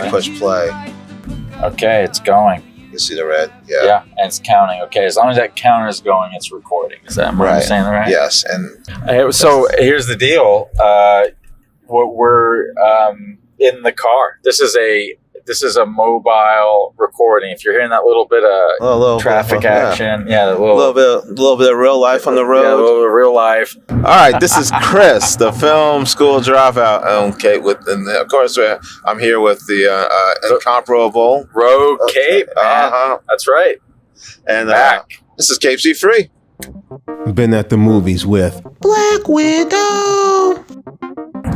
You push play. Okay, it's going. You see the red? Yeah. Yeah, and it's counting. Okay, as long as that counter is going, it's recording. Is that am I saying that right? Yes. And so here's the deal. We're in the car. This is a mobile recording. If you're hearing that little bit of traffic action, a little bit of real life on the road. Yeah, a little bit of real life. All right, this is Chris, the film school dropout. Okay, of course, I'm here with the incomparable Rogue Cape. That's right. And this is Cape C3. Been at the movies with Black Widow.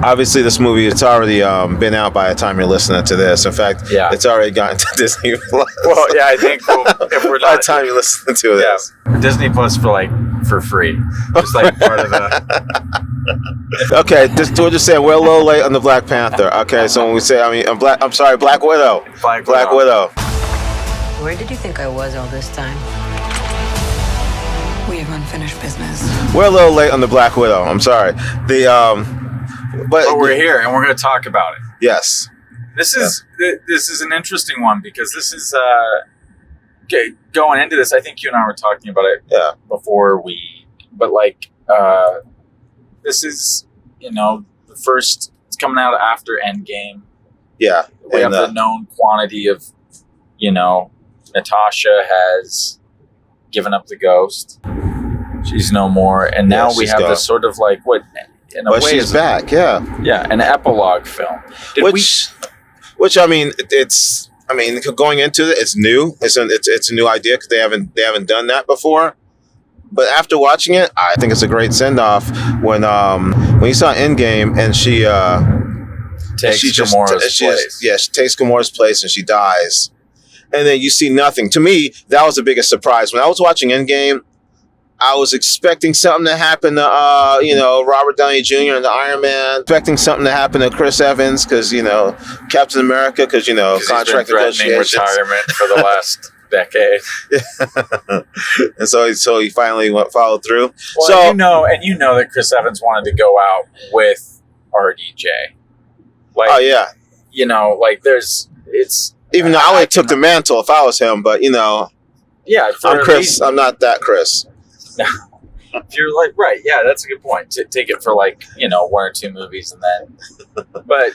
Obviously, this movie, it's already been out by the time you're listening to this. In fact, it's already gotten to Disney Plus. Well, yeah, I think if we're not... By the time you listen to this. Disney Plus for free. Just like part of the... Okay, we'll just say we're a little late on the Black Panther. Okay, so when we say, Black Widow. Black Widow. Where did you think I was all this time? We have unfinished business. We're a little late on the Black Widow. I'm sorry. But we're here and we're going to talk about it. Yes. This is an interesting one because this is going into this. I think you and I were talking about it before this is the first. It's coming out after Endgame. Yeah, we have the known quantity of Natasha has given up the ghost. She's no more, and now we have this sort of like what. In a way, she's back, an epilogue film. Which I mean, going into it, it's new. It's a new idea because they haven't done that before. But after watching it, I think it's a great send off when you saw Endgame and she takes Gamora's place. She takes Gamora's place and she dies, and then you see nothing. To me, that was the biggest surprise when I was watching Endgame. I was expecting something to happen to, Robert Downey Jr. and the Iron Man. Expecting something to happen to Chris Evans because, Captain America because, contract negotiations. Retirement for the last decade. And so he finally followed through. Well, so you know that Chris Evans wanted to go out with RDJ. Even though I would have took the mantle if I was him, but I'm Chris. I'm not that Chris. If you're that's a good point. Take it for one or two movies and then. But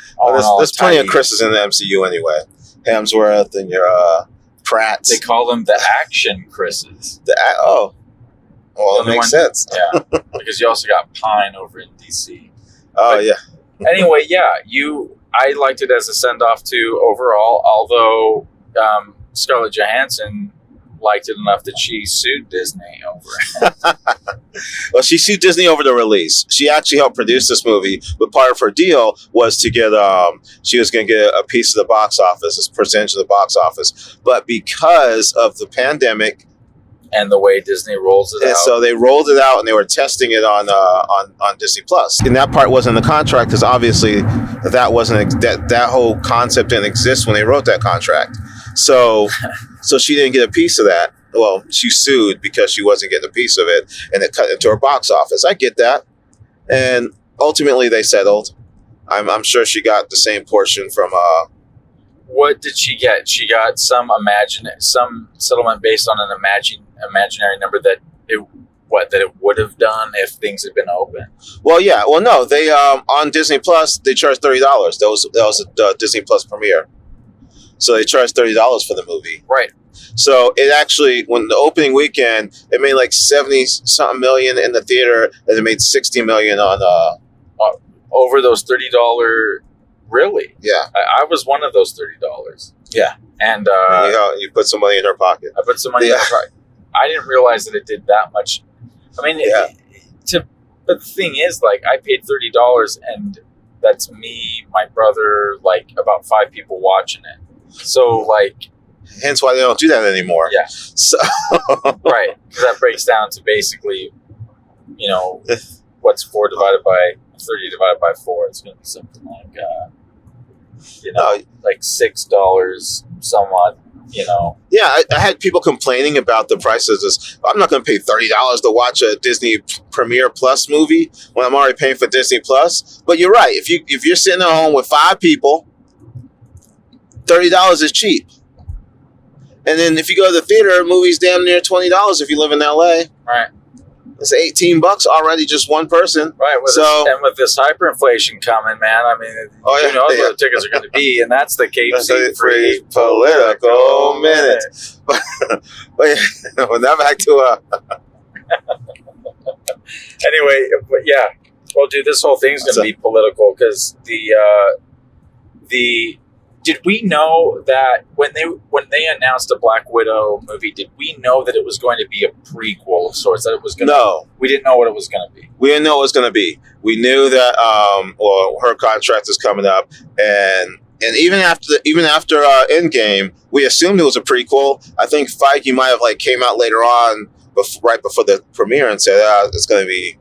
there's plenty of Chris's in the MCU anyway. Hemsworth and your Pratts. They call them the action Chris's. Well, it makes sense. Yeah, because you also got Pine over in DC. Anyway, I liked it as a send off too overall. Although Scarlett Johansson liked it enough that she sued Disney over it. Well, she sued Disney over the release. She actually helped produce this movie, but part of her deal was to get she was going to get a piece of the box office, a percentage of the box office. But because of the pandemic and the way Disney rolls it out, so they rolled it out and they were testing it on Disney Plus. And that part wasn't in the contract because obviously that whole concept didn't exist when they wrote that contract. So she didn't get a piece of that. Well, she sued because she wasn't getting a piece of it, and it cut into her box office. I get that. And ultimately, they settled. I'm sure she got the same portion from... What did she get? She got some settlement based on an imaginary number that it would have done if things had been open. Well, yeah. Well, no. They on Disney Plus, they charged $30. That was a Disney Plus premiere. So they charged $30 for the movie. Right. So it actually, when the opening weekend, it made like 70-something million in the theater, and it made $60 million on over those $30. Really? Yeah. I was one of those $30. Yeah. And you put some money in her pocket. I put some money in her pocket. I didn't realize that it did that much. I mean, but the thing is, I paid $30, and that's me, my brother, about 5 people watching it. So, hence why they don't do that anymore. Yeah. So right. Because that breaks down to basically, what's 30 divided by 4. It's going to be something like $6 somewhat, Yeah, I had people complaining about the prices. I'm not going to pay $30 to watch a Disney Premiere Plus movie when I'm already paying for Disney Plus. But you're right. If you're sitting at home with 5 people, $30 is cheap. And then if you go to the theater, movie's damn near $20 if you live in LA. Right. It's $18 already, just one person. Right. And with this hyperinflation coming, man, I mean, who knows what the tickets are going to be? And that's the Cape Free Political Minute. But well, now back to anyway, but yeah. Well, dude, this whole thing's going to be political because did we know that when they announced a Black Widow movie, did we know that it was going to be a prequel of sorts? That it was going to? No, we didn't know what it was going to be. We didn't know what it was going to be. We knew that her contract is coming up, and even after Endgame, we assumed it was a prequel. I think Feige might have came out later on, right before the premiere, and said it's going to be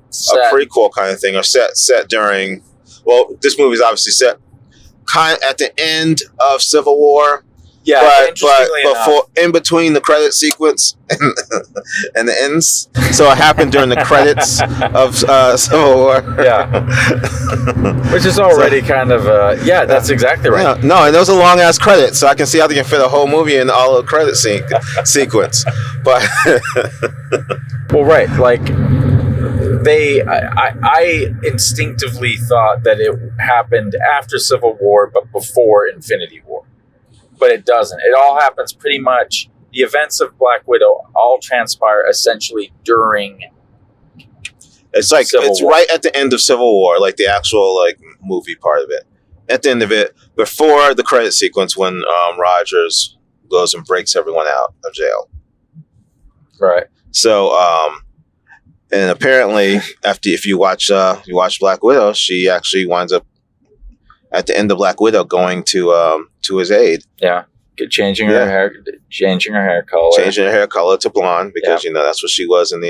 a prequel kind of thing, or set during. Well, this movie's obviously set kind of at the end of Civil War. Yeah, but before, in between the credit sequence and the ends, so it happened during the credits of Civil War. Yeah, which is already kind of that's exactly right. Yeah, no, and those are long ass credits, so I can see how they can fit a whole movie in all the credit sequence. But well, right, I instinctively thought that it happened after Civil War, but before Infinity War. But it doesn't. It all happens pretty much. The events of Black Widow all transpire essentially during. It's War. Right at the end of Civil War, the actual movie part of it. At the end of it, before the credit sequence, when Rogers goes and breaks everyone out of jail. Right. So, and apparently, if you watch Black Widow, she actually winds up at the end of Black Widow going to his aid. Yeah, changing her hair color, changing her hair color to blonde because that's what she was in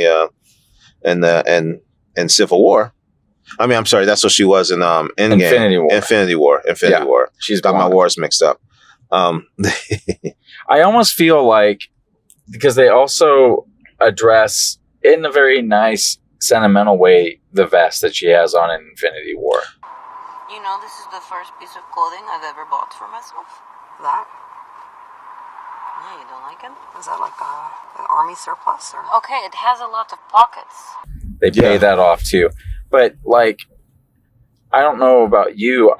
Civil War. I mean, I'm sorry, that's what she was in Endgame. Infinity War. War. She's got my wars mixed up. I almost feel like because they also address in a very nice, sentimental way the vest that she has on in Infinity War. You know, this is the first piece of clothing I've ever bought for myself. That? Yeah, you don't like it? Is that an army surplus? Or? Okay, it has a lot of pockets. They pay that off too. But, I don't know about you.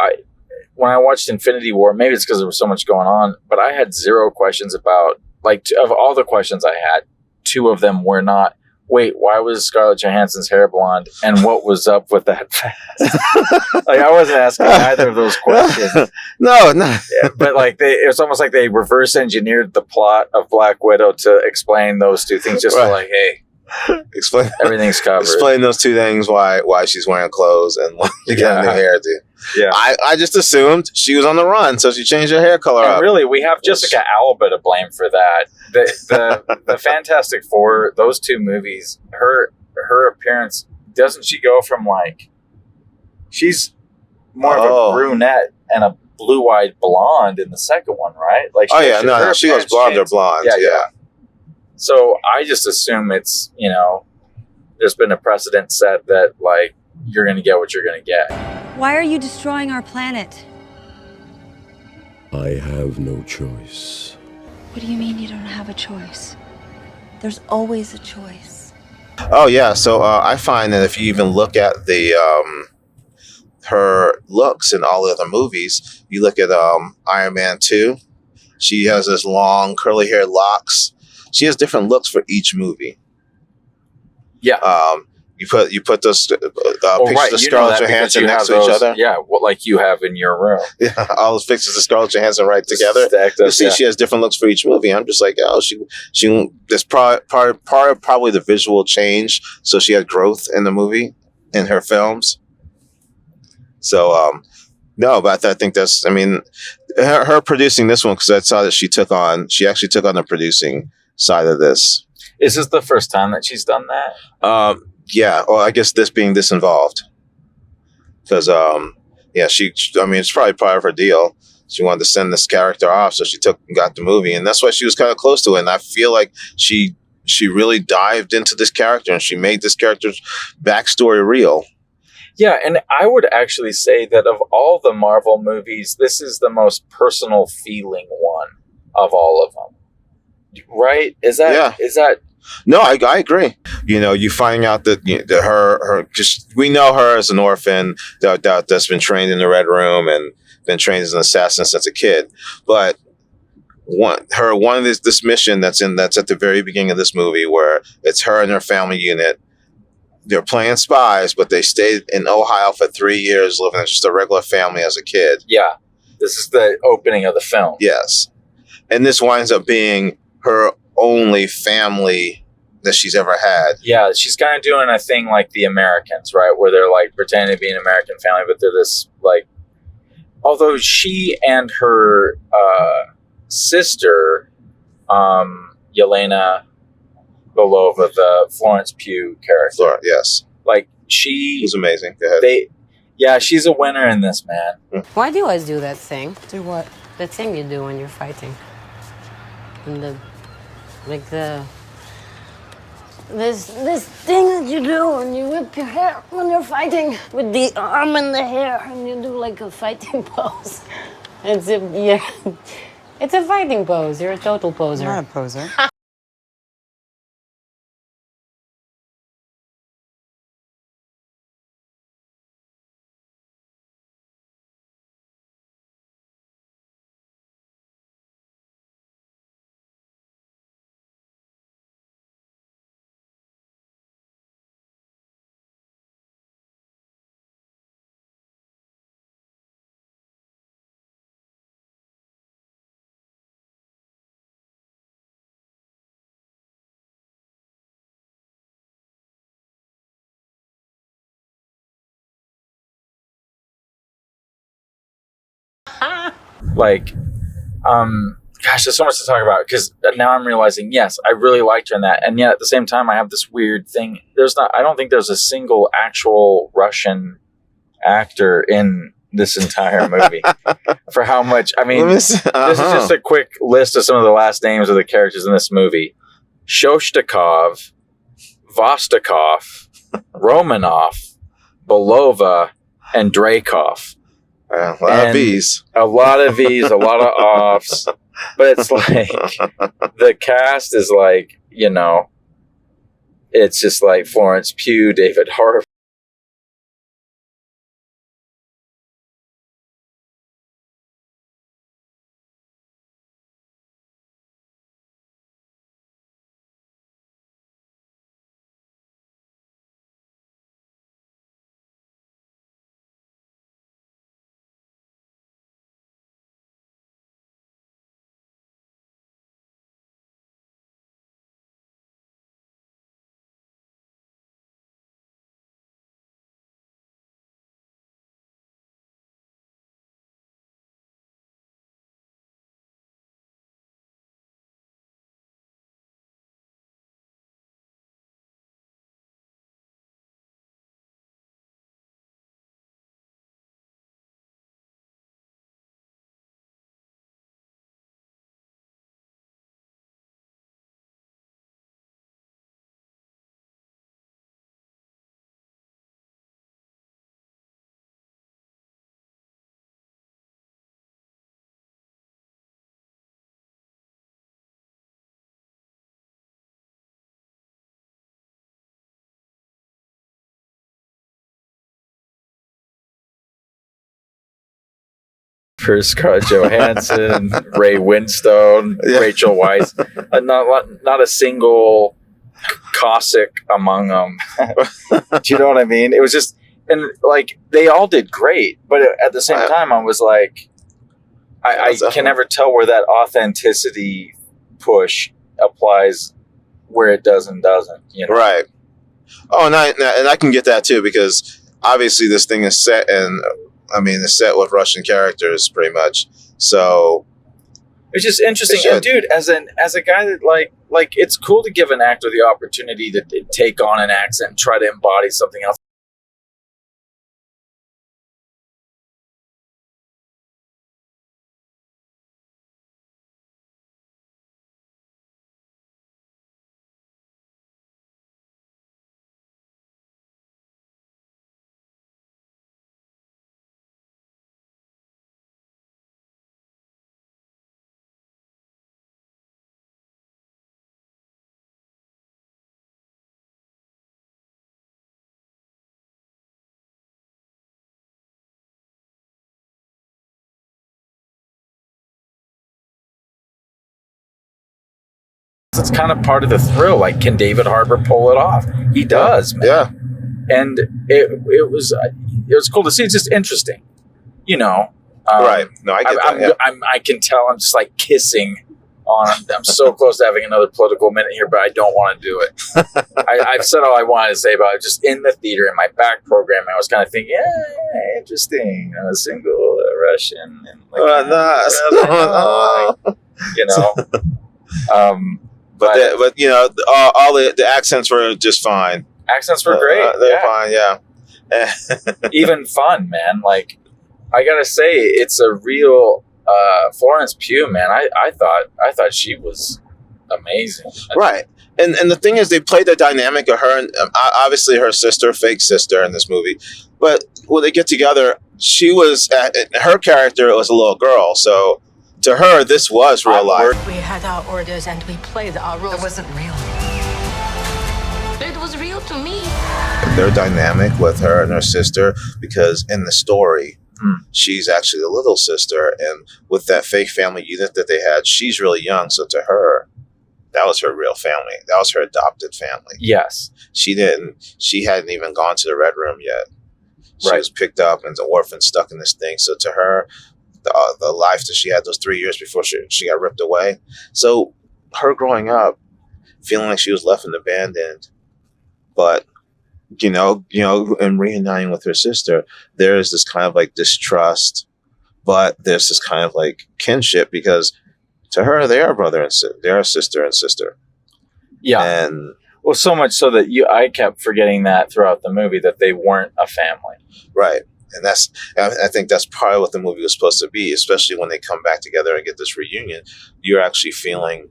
When I watched Infinity War, maybe it's because there was so much going on, but I had zero questions about, of all the questions I had, two of them were not, wait, why was Scarlett Johansson's hair blonde? And what was up with that vest? I wasn't asking either of those questions. No. Yeah, but it was almost like they reverse engineered the plot of Black Widow to explain those two things. Just hey, explain everything's covered. Explain those two things. Why she's wearing clothes and getting the hairdo. Yeah, I just assumed she was on the run, so she changed her hair color up. Really, we have Jessica Alba to blame for that. The Fantastic Four, those two movies, her appearance, doesn't she go from she's more of a brunette and a blue-eyed blonde in the second one, right? She goes blonde or blonde. Yeah. So I just assume it's there's been a precedent set that you're going to get what you're going to get. Why are you destroying our planet? I have no choice. What do you mean you don't have a choice? There's always a choice. Oh yeah, so I find that if you even look at the her looks in all the other movies, you look at Iron Man 2, she has this long curly hair locks. She has different looks for each movie. Yeah. You put those pictures of Scarlett Johansson next to each other. Yeah, like you have in your room. Yeah, all those pictures of Scarlett Johansson right together. You see, she has different looks for each movie. I'm just she. There's probably the visual change, so she had growth in the movie in her films. So no, but I think that's. I mean, her producing this one because I saw that she actually took on the producing side of this. Is this the first time that she's done that? Yeah, well, I guess this being this involved, because it's probably part of her deal. She wanted to send this character off, so she got the movie, and that's why she was kind of close to it. And I feel like she really dived into this character, and she made this character's backstory real. Yeah, and I would actually say that of all the Marvel movies, this is the most personal feeling one of all of them. Right? Is that No, I agree. You find out that, that her just we know her as an orphan that's been trained in the Red Room and been trained as an assassin since a kid. But one of this mission that's at the very beginning of this movie, where it's her and her family unit. They're playing spies, but they stayed in Ohio for 3 years, living as just a regular family as a kid. Yeah. This is the opening of the film. Yes. And this winds up being her only family that she's ever had. Yeah, she's kind of doing a thing like the Americans, right? Where they're like pretending to be an American family, but they're this like. Although she and her sister, Yelena Belova, the Florence Pugh character. Yes. Like she was amazing. Go ahead. Yeah, she's a winner in this, man. Why do you always do that thing? Do what? The thing you do when you're fighting. And this thing that you do when you whip your hair when you're fighting with the arm and the hair, and you do like a fighting pose. It's a fighting pose. You're a total poser. I'm not a poser. Like, gosh, there's so much to talk about because now I'm realizing, yes, I really liked her in that, and yet at the same time, I have this weird thing. I don't think there's a single actual Russian actor in this entire movie. For how much? I mean, this is just a quick list of some of the last names of the characters in this movie: Shostakov, Vostokov, Romanoff, Belova, and Dreykov. A lot of V's. A lot of V's, a lot of offs. But it's like, the cast is like, it's just like Florence Pugh, David Harbour. For Scarlett Johansson, Ray Winstone, Rachel Weisz, not a single Cossack among them. Do you know what I mean? It was just, and like they all did great, but at the same time, I was like, I can never tell where that authenticity push applies, where it does and doesn't. Right. Oh, and I can get that too, because obviously this thing is set in. It's set with Russian characters pretty much. So it's just interesting. And dude, as a guy that like it's cool to give an actor the opportunity to take on an accent and try to embody something else. It's kind of part of the thrill. Like, can David Harbour pull it off? He does, man. Yeah. And it was cool to see. It's just interesting, Right. No, I get that. I can tell I'm just like kissing on. I'm so close to having another political minute here, but I don't want to do it. I've said all I wanted to say about it. Just in the theater, in my back program, I was kind of thinking, yeah, interesting. A single Russian. And but all the accents were just fine. Accents were great. They're fine, yeah. Even fun, man. Like, I gotta say, it's a real Florence Pugh, man. I thought she was amazing. Right. And the thing is, they played the dynamic of her and obviously her sister, fake sister, in this movie. But when they get together, her character was a little girl. So to her, this was real life. We had our orders and we played our rules. It wasn't real. It was real to me. Their dynamic with her and her sister, because in the story, she's actually the little sister, and with that fake family unit that they had, she's really young. So to her, that was her real family. That was her adopted family. Yes. She hadn't even gone to the Red Room yet. She was picked up and the orphan stuck in this thing. So to her, the life that she had those 3 years before she got ripped away. So her growing up, feeling like she was left and abandoned, but and reuniting with her sister, there is this kind of like distrust, but there's this kind of like kinship, because to her, they are brother and they are sister and sister. Yeah. And well, so much so that I kept forgetting that throughout the movie, that they weren't a family. Right. And I think that's probably what the movie was supposed to be, especially when they come back together and get this reunion. You're actually feeling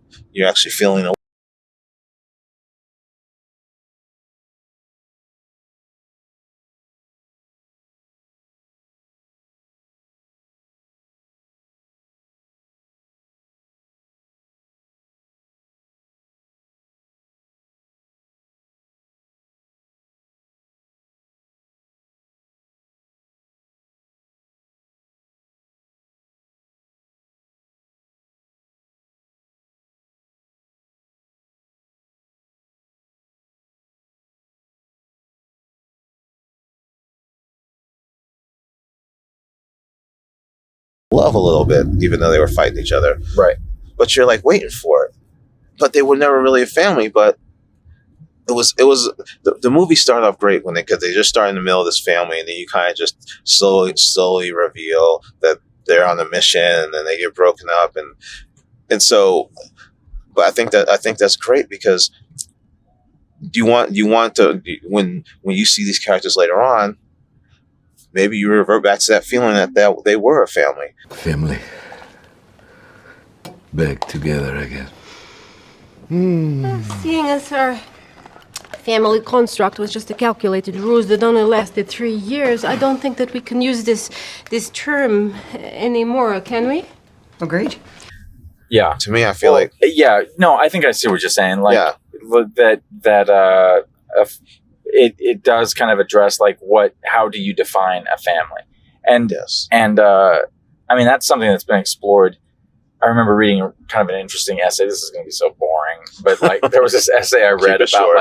love a little bit, even though they were fighting each other. Right. But you're like waiting for it. But they were never really a family. But it was the movie started off great because they just start in the middle of this family, and then you kind of just slowly reveal that they're on a mission, and then they get broken up, and so. But I think that's great, because you want to, when you see these characters later on, maybe you revert back to that feeling that they were a family. Family. Back together again. Seeing as our family construct was just a calculated ruse that only lasted 3 years, I don't think that we can use this term anymore, can we? Agreed. Yeah. To me, I feel like... Yeah, no, I think I see what you're saying. Like, it does kind of address, like, how do you define a family? And, yes. And I mean, that's something that's been explored. I remember reading kind of an interesting essay. This is going to be so boring, but like there was this essay I read about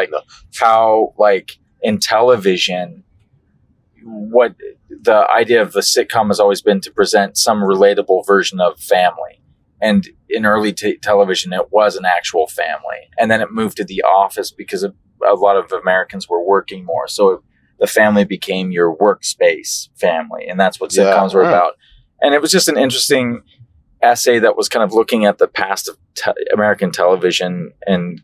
how like in television, what the idea of the sitcom has always been to present some relatable version of family. And in early television, it was an actual family. And then it moved to The Office because a lot of Americans were working more. So the family became your workspace family. And that's what sitcoms were about. And it was just an interesting essay that was kind of looking at the past of American television and,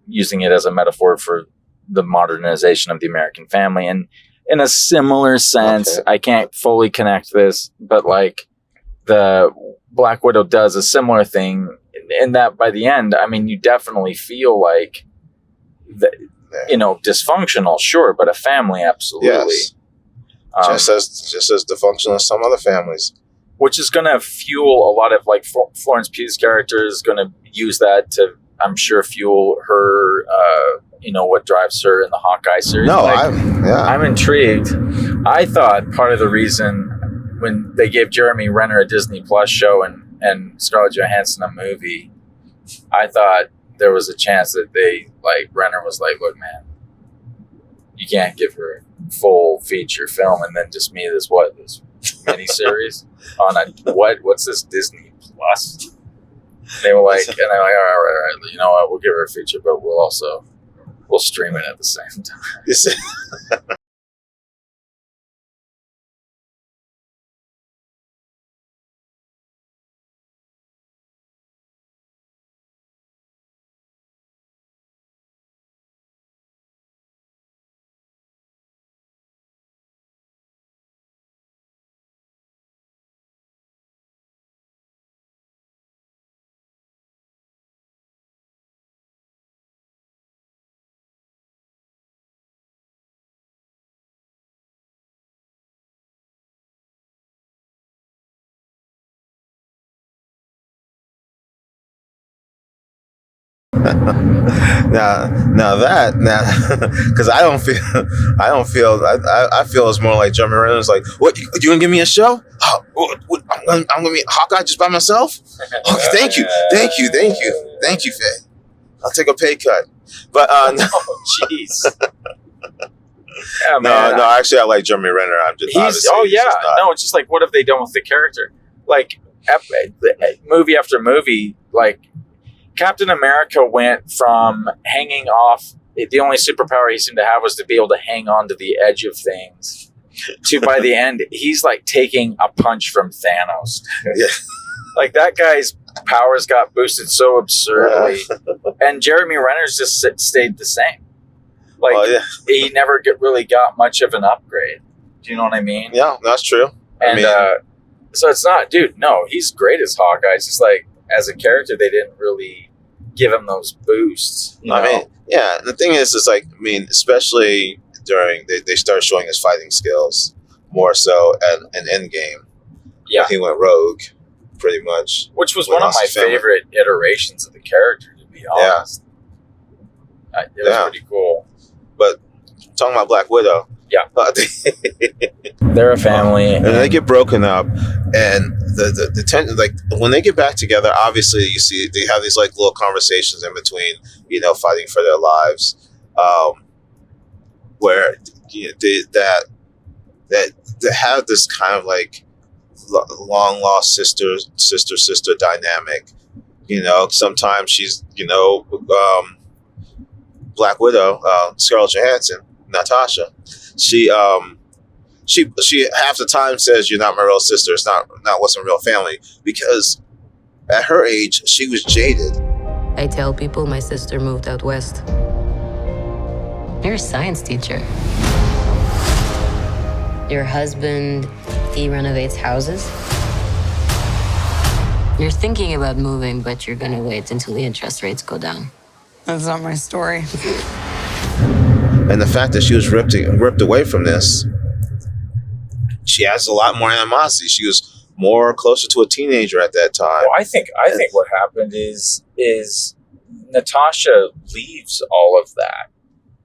using it as a metaphor for the modernization of the American family. And in a similar sense, I can't fully connect this, but like the Black Widow does a similar thing in that by the end, I mean, you definitely feel like, dysfunctional, sure, but a family, absolutely. Yes. Just as dysfunctional as some other families. Which is going to fuel a lot of, like, Florence Pugh's character is going to use that to, I'm sure, fuel her, what drives her in the Hawkeye series. No, I'm intrigued. I thought part of the reason when they gave Jeremy Renner a Disney Plus show and Scarlett Johansson a movie, I thought there was a chance that Renner was like, look, man, you can't give her a full feature film and then just me this miniseries on what's this, Disney Plus? They were like, and I'm like, all right, you know what, we'll give her a feature, but we'll stream it at the same time. Because I feel it's more like Jeremy Renner's like, what, you gonna give me a show? Oh, I'm gonna be Hawkeye just by myself? Okay, thank you, Faye. I'll take a pay cut. But no. Oh, jeez. Yeah, no, actually, I like Jeremy Renner. It's just like, what have they done with the character? Like, movie after movie, like, Captain America went from hanging off, the only superpower he seemed to have was to be able to hang on to the edge of things, to by the end, he's like taking a punch from Thanos. Yeah. Like, that guy's powers got boosted so absurdly. And Jeremy Renner's just stayed the same. Like, he never really got much of an upgrade. Do you know what I mean? Yeah, that's true. And so it's not, dude, no, he's great as Hawkeye. It's just like, as a character, they didn't really give him those boosts. I mean, yeah, the thing is like, I mean, especially during, they started showing his fighting skills more so in Endgame. Yeah. He went rogue, pretty much. Which was one of my favorite iterations of the character, to be honest. Yeah. It was pretty cool. But talking about Black Widow. Yeah. They're a family. And they get broken up. And the tension, like, when they get back together, obviously you see they have these like little conversations in between, fighting for their lives, where that have this kind of like long lost sister dynamic. Sometimes she's Black Widow, Scarlett Johansson, Natasha. She half the time says, "You're not my real sister. It's not wasn't real family," because at her age she was jaded. I tell people my sister moved out west. You're a science teacher. Your husband, he renovates houses. You're thinking about moving, but you're gonna wait until the interest rates go down. That's not my story. And the fact that she was ripped away from this, she has a lot more animosity. She was more closer to a teenager at that time. Well, I think what happened is Natasha leaves all of that.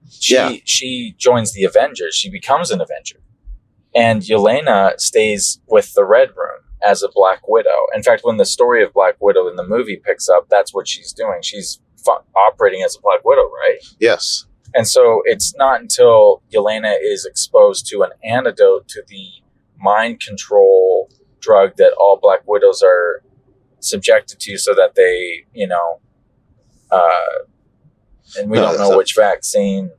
She joins the Avengers. She becomes an Avenger. And Yelena stays with the Red Room as a Black Widow. In fact, when the story of Black Widow in the movie picks up, that's what she's doing. She's operating as a Black Widow, right? Yes. And so it's not until Yelena is exposed to an antidote to the mind control drug that all Black Widows are subjected to, so that they, and we don't know which vaccine.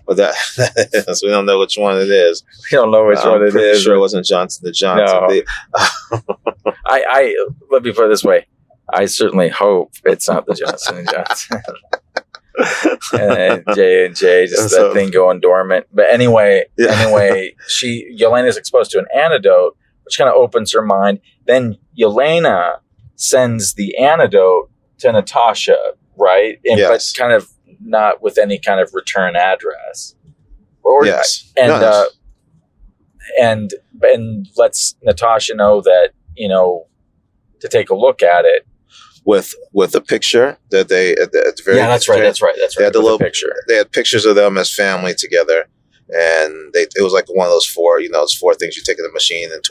Well, so we don't know which one it is. We don't know which one it is. Sure, it wasn't Johnson & Johnson. No. I let me put it this way: I certainly hope it's not the Johnson & Johnson. And J&J, just that thing going dormant. But anyway, Yelena is exposed to an antidote, which kind of opens her mind. Then Yelena sends the antidote to Natasha, right? But kind of not with any kind of return address. And lets Natasha know that, to take a look at it. With a picture that they at the very that's right. They had the little picture. They had pictures of them as family together, and it was like one of those four, those four things you take in the machine and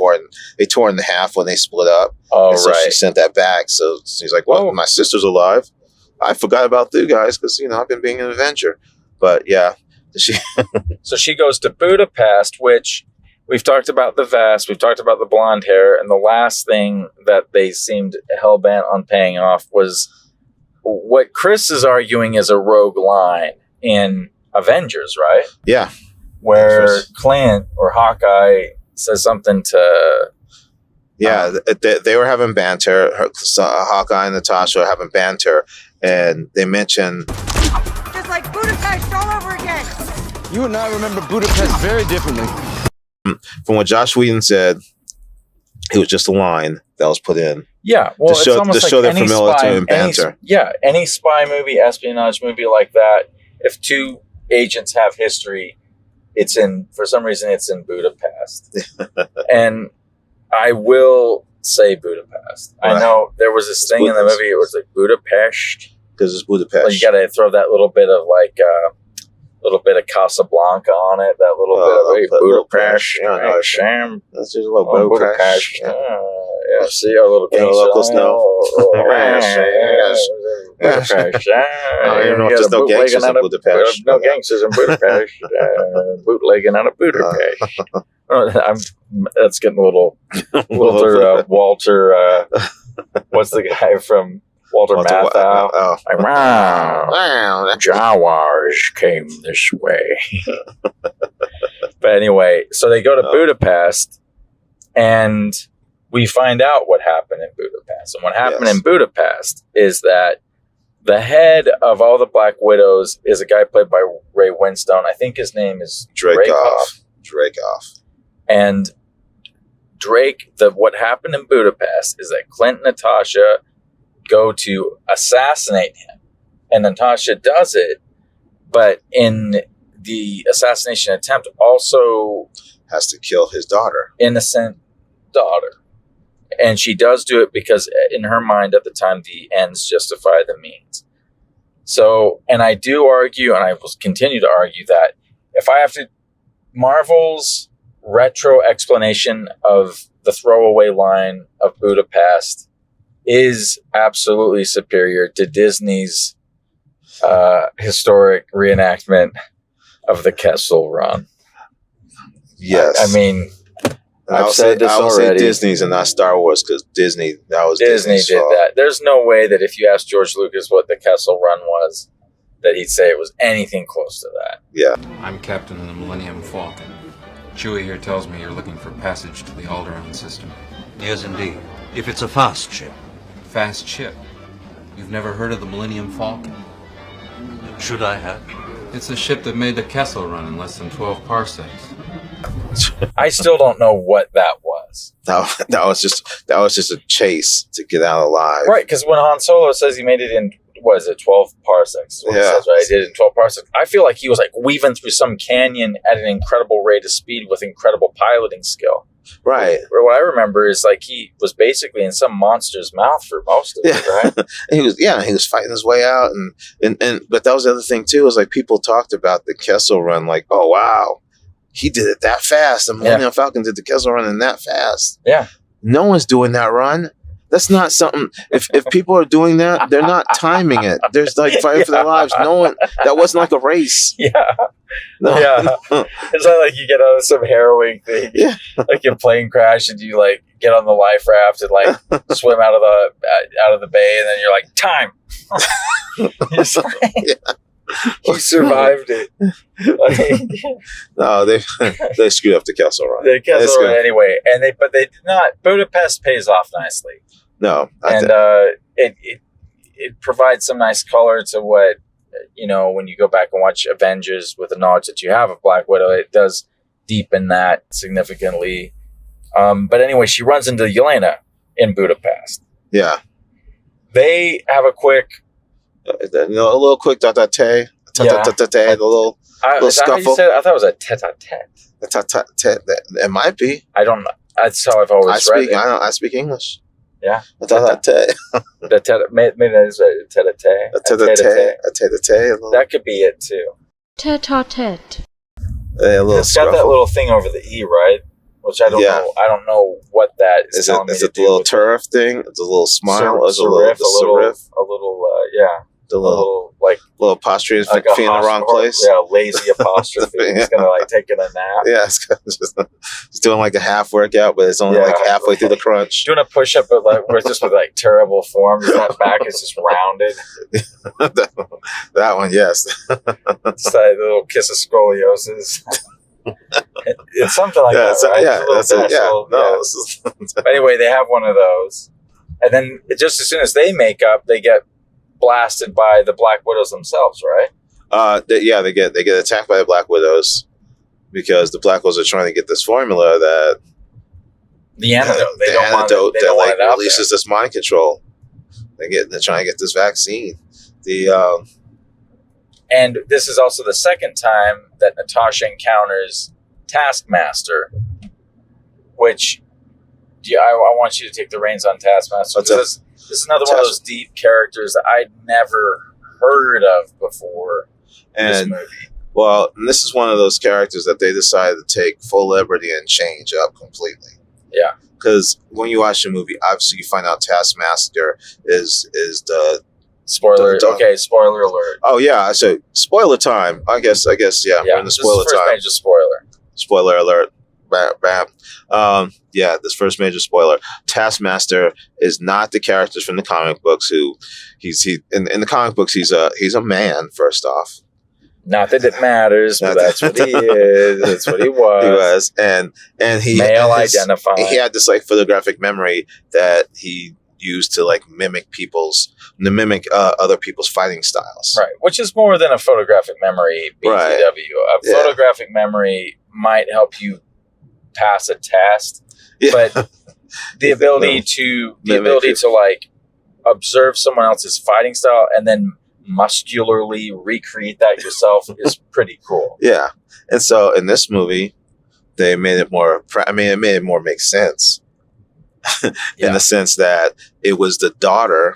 they tore in half when they split up. Oh, and so she sent that back. So she's like, "Well, my sister's alive." I forgot about you guys because, I've been being an Avenger. But yeah, So she goes to Budapest, which we've talked about the vest, we've talked about the blonde hair, and the last thing that they seemed hell-bent on paying off was what Chris is arguing is a rogue line in Avengers, right? Yeah. Where Clint or Hawkeye says something to... Yeah, they were having banter. Hawkeye and Natasha were having banter, and they mentioned... Just like Budapest all over again. You and I remember Budapest very differently. From what Josh Whedon said, it was just a line that was put in. Yeah, well, to show their familiarity and banter. Any spy movie, espionage movie like that, if two agents have history, for some reason, it's in Budapest. And I will say Budapest. Right. I know there was this thing in the movie, it was like Budapest. Because it's Budapest. Well, you got to throw that little bit of Casablanca on it, that little bit of Budapest. Sham. That's just a little Budapest. Yeah, see our little local snow. Budapest. I don't know if there's no gangsters in Budapest. No gangsters in Budapest. Bootlegging out of Budapest. That's getting a little Walter. What's the guy from Walter Matthau? Jaguars came this way. But anyway, so they go to Budapest, and we find out what happened in Budapest. And what happened in Budapest is that the head of all the Black Widows is a guy played by Ray Winstone. I think his name is Dreykov. And Drake, what happened in Budapest is that Clint and Natasha go to assassinate him. And Natasha does it, but in the assassination attempt also has to kill his daughter. Innocent daughter. And she does do it because in her mind at the time, the ends justify the means. So, and I do argue, and I will continue to argue that if I have to, Marvel's retro explanation of the throwaway line of Budapest is absolutely superior to Disney's historic reenactment of the Kessel Run. Yes. I mean, I've said this already. I will say Disney's and not Star Wars because Disney did that. There's no way that if you asked George Lucas what the Kessel Run was, that he'd say it was anything close to that. Yeah. I'm captain of the Millennium Falcon. Chewie here tells me you're looking for passage to the Alderaan system. Yes, indeed. If it's a fast ship. Fast ship? You've never heard of the Millennium Falcon? Should I have? It's a ship that made the Kessel Run in less than 12 parsecs. I still don't know what that was. That was just a chase to get out alive. Right, because when Han Solo says he made it in, 12 parsecs? What it says, right? He did it in 12 parsecs. I feel like he was like weaving through some canyon at an incredible rate of speed with incredible piloting skill. Right. Where what I remember is like he was basically in some monster's mouth for most of it, right? he was fighting his way out, and but that was the other thing too. Is like people talked about the Kessel Run, like, oh wow, he did it that fast. The Millennium Falcon did the Kessel Run in that fast. Yeah. No one's doing that run. That's not something. If people are doing that, they're not timing it. There's like fighting for their lives. No one. That wasn't like a race. Yeah. No. Yeah. It's not like you get on some harrowing thing. Yeah. Like a plane crash and you like get on the life raft and like swim out of the bay and then you're like, time. He survived it. No, they screwed up the Kessel Run. The Kessel Run anyway, but they did not. Budapest pays off nicely. No, it provides some nice color to what when you go back and watch Avengers with the knowledge that you have of Black Widow. It does deepen that significantly. But anyway, she runs into Yelena in Budapest. Yeah, they have a quick. A little quick tete, a little scuffle. I thought it was a tete-a-tete. It might be. I don't know. That's how I've always read it. I speak English. Yeah. Maybe that is a tete-a-tete. A tete-a-tete. That could be it too. Tete-a-tete. It's got that little thing over the E, right? Which I don't know. I don't know what that is. Is it the little turf thing? It's a little smile. Serif, a little, yeah. The little apostrophe like in the wrong place. Yeah, lazy apostrophe. He's gonna like taking a nap. Yeah, he's doing like a half workout, but it's only like halfway through the crunch. Doing a push up, but like with like terrible form. That back is just rounded. that one, yes. It's like a little kiss of scoliosis. It's something like that, right? Yeah, that's it. Yeah, But anyway, they have one of those, and then just as soon as they make up, they get blasted by the Black Widows themselves, right? They get attacked by the Black Widows because the Black Widows are trying to get this formula that the antidote that releases this mind control. They're trying to get this vaccine. And this is also the second time that Natasha encounters Taskmaster, which I want you to take the reins on Taskmaster. This is another one of those deep characters that I'd never heard of before in this movie. Well, and this is one of those characters that they decided to take full liberty and change up completely. Yeah. Because when you watch the movie, obviously you find out Taskmaster is the... Spoiler. Okay, spoiler alert. Oh, yeah. So, spoiler time. I guess, yeah. We're in the spoiler this is the first time. Major spoiler. Spoiler alert. Bam. This first major spoiler. Taskmaster is not the characters from the comic books in the comic books he's a man, first off. Not that it matters, but that's what he is. That's what he was. He was. And he male identified. He had this like photographic memory that he used to like mimic other people's fighting styles. Right. Which is more than a photographic memery, BTW. Right. A photographic memory might help you pass a test, but the ability to like observe someone else's fighting style and then muscularly recreate that yourself is pretty cool. Yeah. And so in this movie, they made it more make sense. In the sense that it was the daughter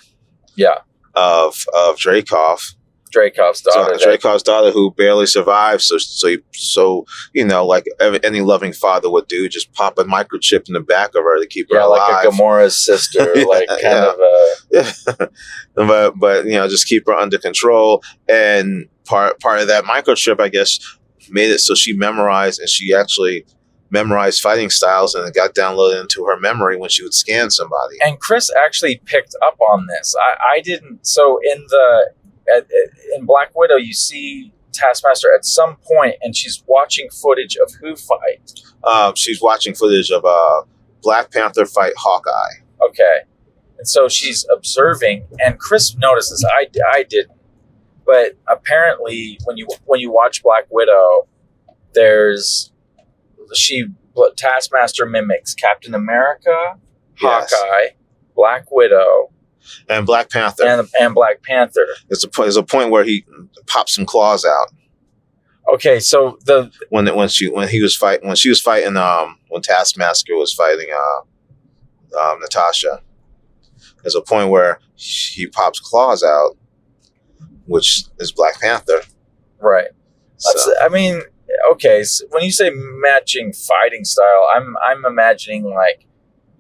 of Dracov. Dracov's daughter. Dracov's daughter who barely survived. So like any loving father would do, just pop a microchip in the back of her to keep her alive. Like a Gamora's sister, but just keep her under control. And part of that microchip, I guess, made it so she memorized, and she actually memorized fighting styles, and it got downloaded into her memory when she would scan somebody. And Chris actually picked up on this. I didn't. So in Black Widow, you see Taskmaster at some point, and she's watching footage of who fight. She's watching footage of Black Panther fight Hawkeye. Okay, and so she's observing, and Chris notices. I didn't, but apparently, when you watch Black Widow, Taskmaster mimics Captain America, Hawkeye, Black Widow, and Black Panther, and Black Panther. There's a point where he pops some claws out. Okay, so when she was fighting when Taskmaster was fighting Natasha, there's a point where he pops claws out, which is Black Panther. Right. So. Okay, so when you say matching fighting style, I'm imagining like,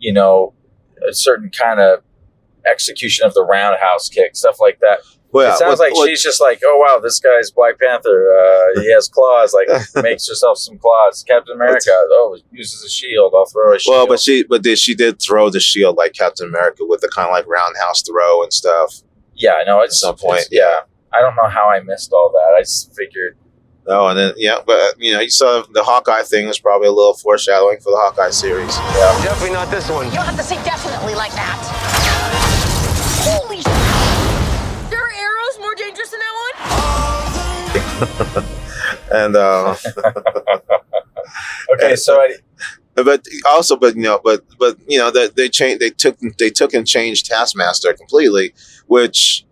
a certain kind of execution of the roundhouse kick, stuff like that. Well, it sounds like she's just like, oh wow, this guy's Black Panther. He has claws. Like makes herself some claws. Captain America, uses a shield. I'll throw a shield. Well, she did throw the shield like Captain America with the kind of like roundhouse throw and stuff. Yeah, I know. At some point, I don't know how I missed all that. I just figured. Oh, and then but you saw the Hawkeye thing was probably a little foreshadowing for the Hawkeye series. Yeah, definitely not this one. You don't have to say definitely like that. Holy shit! There are arrows more dangerous than that one? And okay, so they took and changed Taskmaster completely, which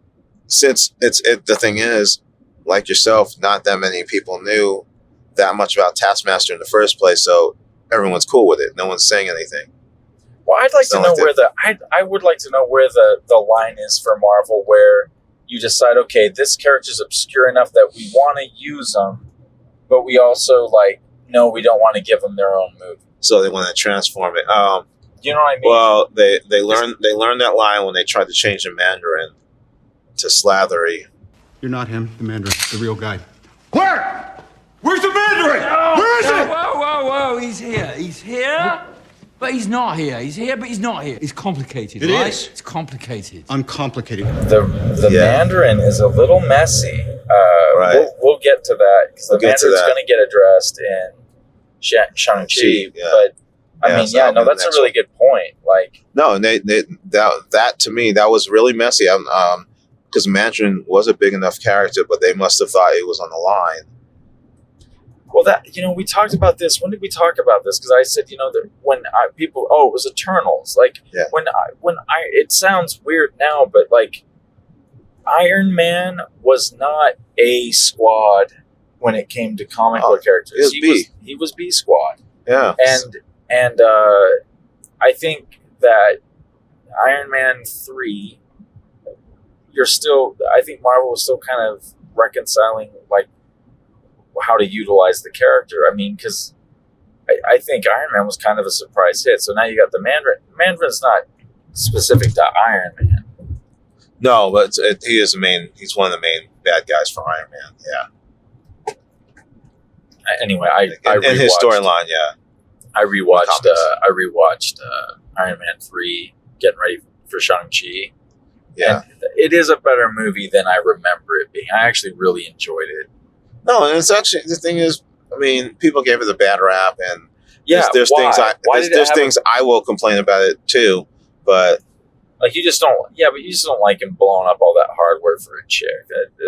since the thing is, like yourself, not that many people knew that much about Taskmaster in the first place, so everyone's cool with it. No one's saying anything. Well, I'd like to know where I would like to know where the line is for Marvel, where you decide, okay, this character's obscure enough that we want to use them, but we also no, we don't want to give them their own movie. So they want to transform it. You know what I mean? Well, they learned that line when they tried to change the Mandarin to Slattery You're not him, the Mandarin, the real guy. Where? Where's the Mandarin? Where is it? Whoa. He's here. He's here, but he's not here. He's here, but he's not here. It's complicated, It right? is. It's complicated. Uncomplicated. The Mandarin is a little messy. Right. We'll get to that because the We'll get to Mandarin's that. going to get addressed in Shang-Chi. Yeah. But I mean, so that'll be the that's a next really one. good point. Like, No, and that to me, that was really messy. Because Mandarin was a big enough character, but they must have thought it was on the line. well, that we talked about this. When did we talk about this? Because I said, that when it was Eternals. Like, Yeah. it sounds weird now, but like, Iron Man was not A Squad when it came to comic book characters. He was B Squad. Yeah. And I think that Iron Man 3, I think Marvel was still kind of reconciling like how to utilize the character. I mean, because I think Iron Man was kind of a surprise hit. So now you got the Mandarin. Mandarin's not specific to Iron Man. No, but he is he's one of the main bad guys for Iron Man. Yeah. Anyway, I in his storyline, yeah. I rewatched Iron Man 3, getting ready for Shang-Chi. Yeah. And it is a better movie than I remember it being. I actually really enjoyed it. No, and it's actually, the thing is, I mean, people gave it a bad rap, and there's why? there's things I will complain about it too, but like you just don't like him blowing up all that hardware for a chick.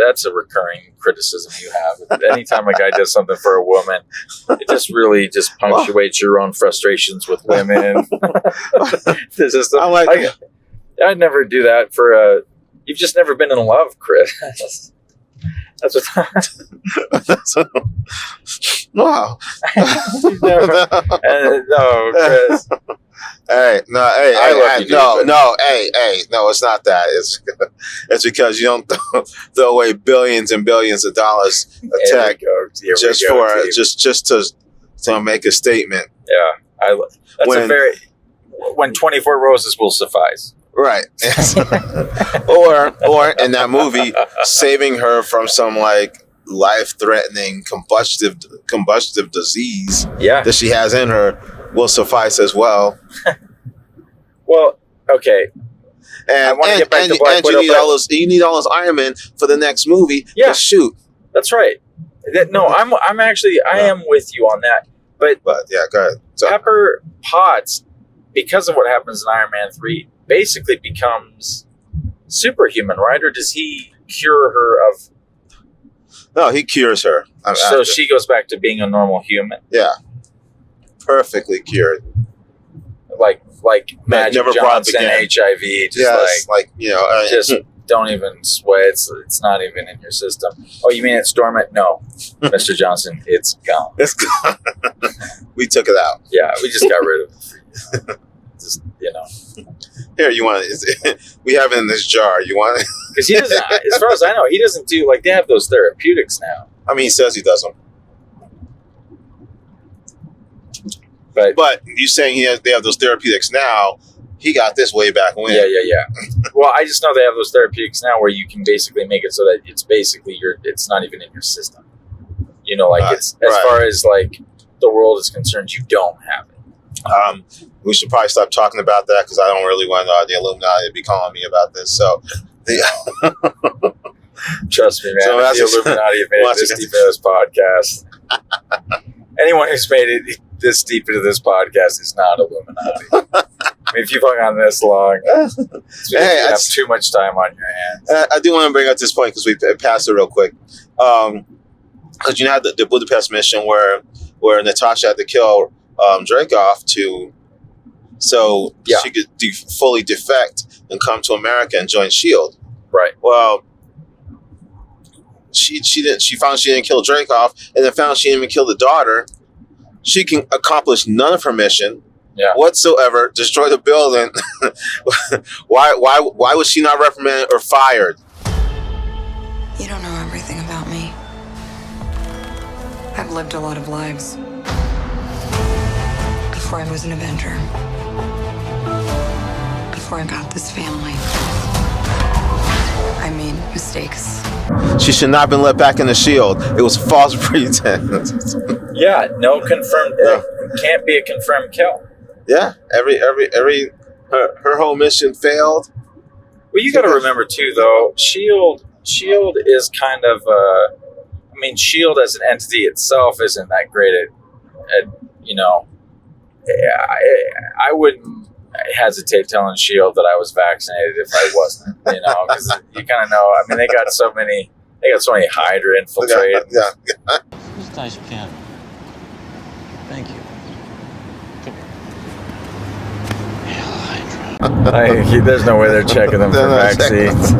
That's a recurring criticism you have. Anytime a guy does something for a woman, it just really just punctuates your own frustrations with women. I'm like, I'd never do that for a. You've just never been in love, Chris. That's what. Wow. You've never, no, Chris. Hey, no, it's not that. It's because you don't throw away billions and billions of dollars of tech just to make a statement. Yeah, when 24 roses will suffice. Right. or in that movie, saving her from some like life-threatening combustive disease that she has in her will suffice as well. Well, okay. And I want to get back to Black Widow. You need all those Iron Men for the next movie. Yeah, to shoot. That's right. I'm actually I am with you on that. But yeah, go ahead. So, Pepper Potts, because of what happens in Iron Man 3, basically becomes superhuman, right? Or does he cure her of? No, he cures her. So she goes back to being a normal human. Yeah, perfectly cured. Like Magic Johnson, HIV. Just just don't even sweat. It's not even in your system. Oh, you mean it, Storm it? No, Mr. Johnson, it's gone. It's gone. We took it out. Yeah, we just got rid of it. Just Here, you want it? We have it in this jar. You want it? Because he doesn't. As far as I know, he doesn't do they have those therapeutics now. I mean, he says he does them. But you saying they have those therapeutics now? He got this way back when. Yeah. Well, I just know they have those therapeutics now where you can basically make it so that it's basically it's not even in your system. It's as far as like the world is concerned, you don't have it. We should probably stop talking about that because I don't really want the Illuminati to be calling me about this. So, trust me, man. So if the Illuminati have made it this deep into this podcast. Anyone who's made it this deep into this podcast is not Illuminati. I mean, if you've hung on this long, you have too much time on your hands. I do want to bring up this point because we passed it real quick. Because you had the Budapest mission where Natasha had to kill Dreykov so she could fully defect and come to America and join S.H.I.E.L.D. Right. Well, she didn't. She found she didn't kill Dreykov, and then found she didn't even kill the daughter. She can accomplish none of her mission whatsoever. Destroy the building. Why was she not reprimanded or fired? You don't know everything about me. I've lived a lot of lives. Before I was an Avenger. Before I got this family. I mean, mistakes. She should not have been let back in the Shield. It was false pretense. Yeah, no confirmed. Can't be a confirmed kill. Yeah, her whole mission failed. Well, you got to remember too, though. Shield is kind of. I mean, Shield as an entity itself isn't that great at I wouldn't hesitate telling Shield that I was vaccinated if I wasn't. Because you kind of know. I mean, they got so many Hydra infiltrated. Yeah. It's a nice piano. Thank you. There's no way they're checking them for vaccines.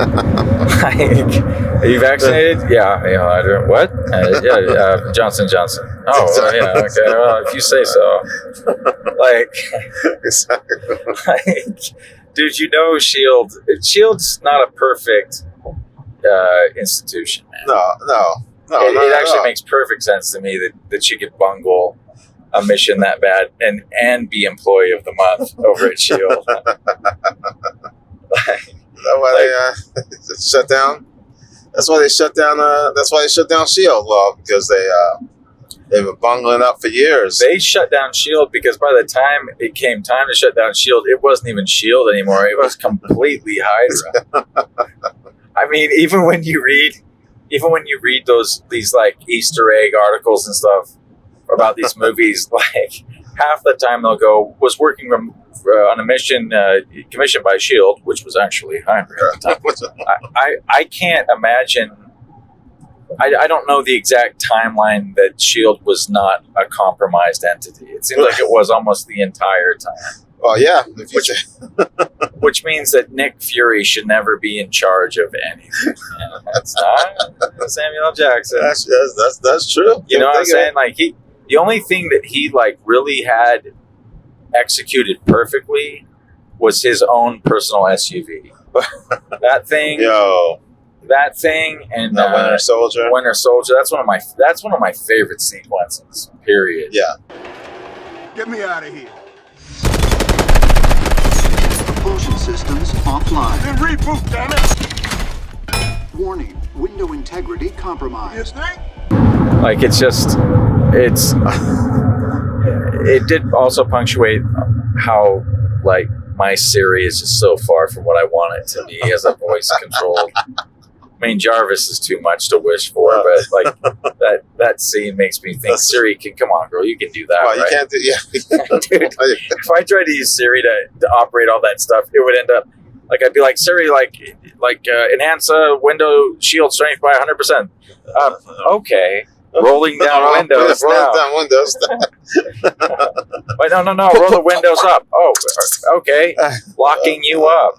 Are you vaccinated? Yeah. Hydra. What? Johnson & Johnson. Oh, yeah. Okay. Well, if you say so. Dude, Shield's not a perfect institution, man. No. It actually makes perfect sense to me that you could bungle a mission that bad and be employee of the month over at Shield. That's why they shut down. That's why they shut down. That's why they shut down Shield. Well, because they've been bungling up for years. They shut down Shield because by the time it came time to shut down Shield, it wasn't even Shield anymore. It was completely Hydra. I mean, even when you read these like Easter egg articles and stuff about these movies, like half the time they'll go was working on a mission commissioned by Shield, which was actually Hydra at the time. I can't imagine. I don't know the exact timeline that Shield was not a compromised entity. It seems like it was almost the entire time. Well, yeah, which means that Nick Fury should never be in charge of anything. That's not Samuel L. Jackson. That's true. You know what I'm saying? Like the only thing that he like really had executed perfectly was his own personal SUV. That thing. That thing and Winter Soldier. Winter Soldier. That's one of my favorite sequences. Period. Yeah. Get me out of here. Propulsion systems offline. Then reboot, damn it! Warning: window integrity compromised. Like it did also punctuate how like my Siri is just so far from what I want it to be as a voice controlled. I mean, Jarvis is too much to wish for, but like that scene makes me think Siri can. Come on, girl, you can do that. Well, right? You can't do. Yeah, dude. If I tried to use Siri to operate all that stuff, it would end up like I'd be like Siri, enhance window shield strength by 100%. Okay. Rolling down windows now. Rolling down windows. Wait, no. Roll the windows up. Oh, okay. Locking you up.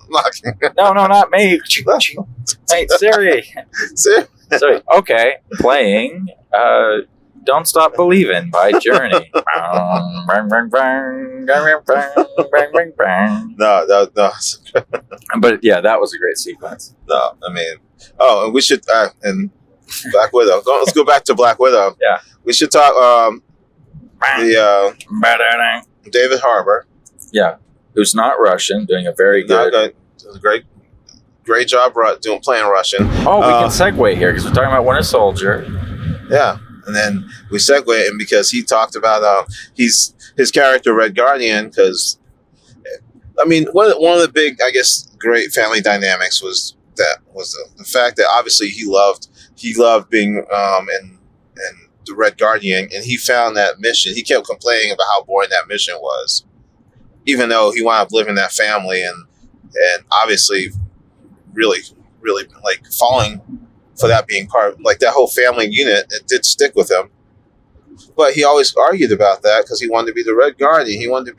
No, not me. Hey, Siri. Siri. Okay. Playing Don't Stop Believing by Journey. No. But yeah, that was a great sequence. No, I mean, and we should, and Black Widow. Let's go back to Black Widow. Yeah. We should talk David Harbour. Yeah. Who's not Russian, doing a very good. Great job playing Russian. Oh, we can segue here because we're talking about Winter Soldier. Yeah. And then we segue in because he talked about his character Red Guardian, because I mean one of the big, I guess, great family dynamics was the fact that obviously he loved being in the Red Guardian, and he found that mission. He kept complaining about how boring that mission was, even though he wound up living that family and obviously really like falling for that being part, like that whole family unit. It did stick with him, but he always argued about that because he wanted to be the Red Guardian. He wanted to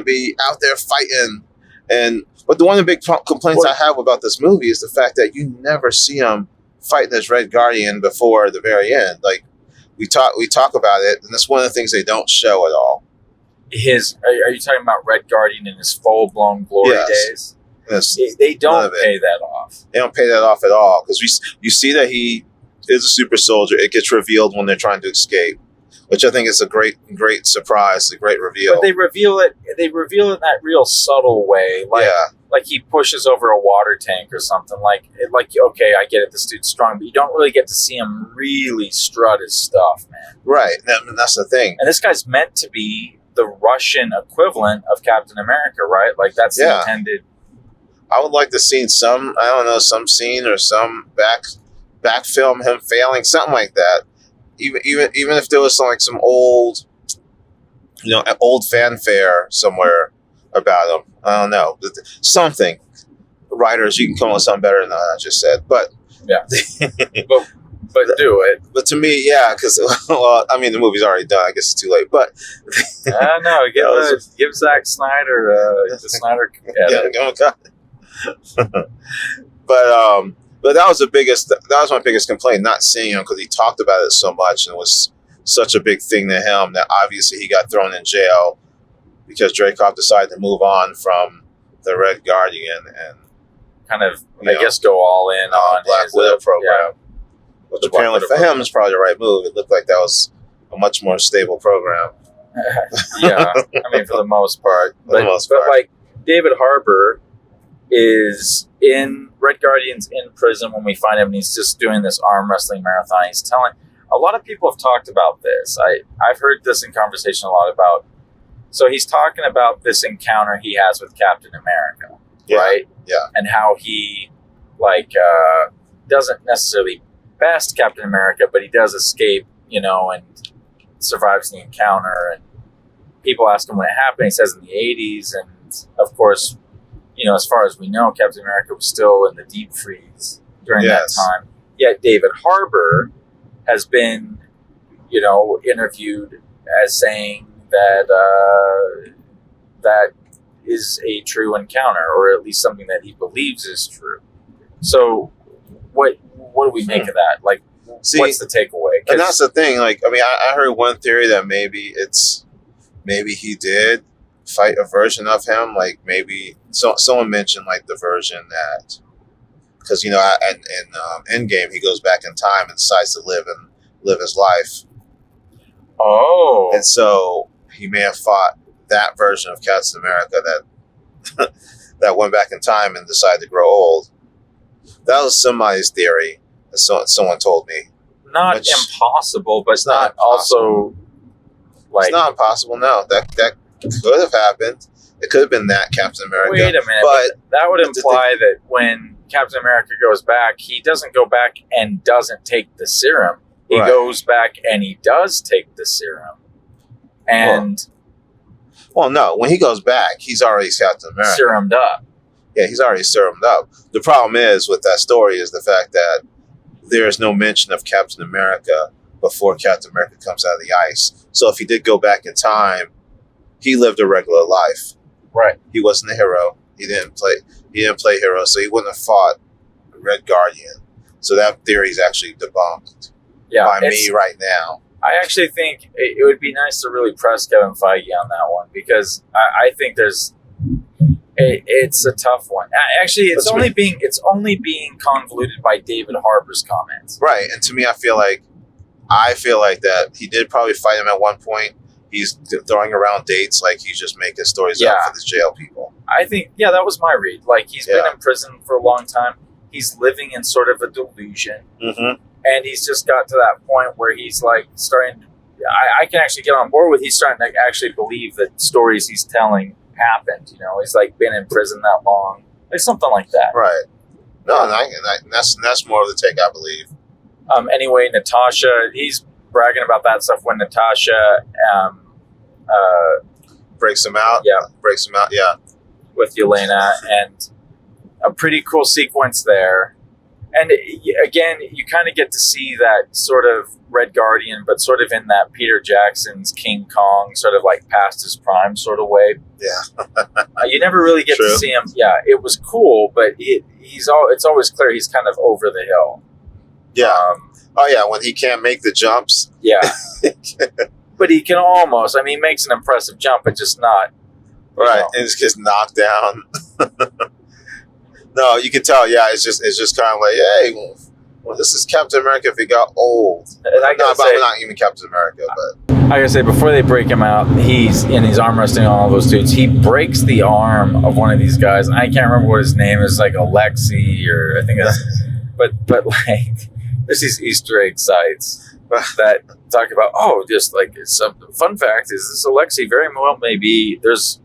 be out there fighting. But one of the big complaints I have about this movie is the fact that you never see him fighting as Red Guardian before the very end. Like we talk about it, and that's one of the things they don't show at all. Are you talking about Red Guardian in his full blown glory days? Yes. They don't pay that off. They don't pay that off at all, because you see that he is a super soldier. It gets revealed when they're trying to escape. which I think is a great surprise, a great reveal. But they reveal it in that real subtle way, like he pushes over a water tank or something. Like okay, I get it, this dude's strong, but you don't really get to see him really strut his stuff, man. Right, that's the thing. And this guy's meant to be the Russian equivalent of Captain America, right? Like that's the intended. I would like to see some scene or some back film him failing, something like that. Even if there was some old, old fanfare somewhere about him. I don't know, something. Writers, you can come up with something better than I just said, but yeah, but do it. But to me, yeah, because the movie's already done. I guess it's too late. But no, give Zack Snyder the Snyder. But that was my biggest complaint, not seeing him, because he talked about it so much and it was such a big thing to him that obviously he got thrown in jail because Dreykov decided to move on from the Red Guardian and kind of, I guess, go all in on Black Widow program. Which apparently for him is probably the right move. It looked like that was a much more stable program. Yeah, I mean, for the most part. But like, David Harbour is in Red Guardian's in prison when we find him, and he's just doing this arm wrestling marathon. He's telling, a lot of people have talked about this. I've heard this in conversation a lot about. So he's talking about this encounter he has with Captain America, right? Yeah. And how he doesn't necessarily best Captain America, but he does escape, and survives the encounter. And people ask him when it happened. He says in the 80s, and of course, as far as we know, Captain America was still in the deep freeze during that time. Yet David Harbour has been, interviewed as saying that that is a true encounter, or at least something that he believes is true. So, what do we make of that? Like, what's the takeaway? And that's the thing. Like, I heard one theory that maybe he did fight a version of him. Like, maybe someone mentioned like the version that, because in Endgame he goes back in time and decides to live his life. Oh, and so he may have fought that version of Captain America that went back in time and decided to grow old. That was somebody's theory. Someone told me. Not impossible, but it's not also like, it's not impossible. No, that could have happened. It could have been that Captain America. Wait a minute, but that would imply that when Captain America goes back, he doesn't go back and doesn't take the serum. He goes back and he does take the serum. And well, no, when he goes back, he's already Captain America. Serumed up. Yeah, he's already serumed up. The problem is with that story is the fact that there is no mention of Captain America before Captain America comes out of the ice. So if he did go back in time, he lived a regular life. Right. He wasn't a hero. He didn't play hero, so he wouldn't have fought Red Guardian. So that theory is actually debunked by me right now. I actually think it would be nice to really press Kevin Feige on that one, because I think it's a tough one. Actually, it's only being convoluted by David Harbour's comments. Right, and to me, I feel like that he did probably fight him at one point. He's throwing around dates like he's just making stories up for the jail people. I think, that was my read. Like, he's been in prison for a long time. He's living in sort of a delusion. Mm-hmm. And he's just got to that point where he's like starting. I can actually get on board with. He's starting to actually believe that stories he's telling happened. He's like been in prison that long, like something like that. Right. No, and that's more of the take, I believe. Anyway, Natasha, he's bragging about that stuff when Natasha breaks him out. Yeah, breaks him out. Yeah, with Yelena, and a pretty cool sequence there. And again, you kind of get to see that sort of Red Guardian, but sort of in that Peter Jackson's King Kong, sort of like past his prime sort of way. Yeah. You never really get to see him. Yeah, it was cool, but it's always clear he's kind of over the hill. Yeah. When he can't make the jumps. Yeah. But he can almost. He makes an impressive jump, but just not. Right, and it's just knocked down. No, you can tell. Yeah, it's just kind of like, hey, Well, this is Captain America if he got old. And I gotta I'm not even Captain America, but I gotta say, before they break him out, he's arm wrestling all those dudes. He breaks the arm of one of these guys. I can't remember what his name is, like Alexi, or I think that's. but like, there's these Easter egg sites that talk about. Oh, just like some fun fact is this Alexi very well maybe there's.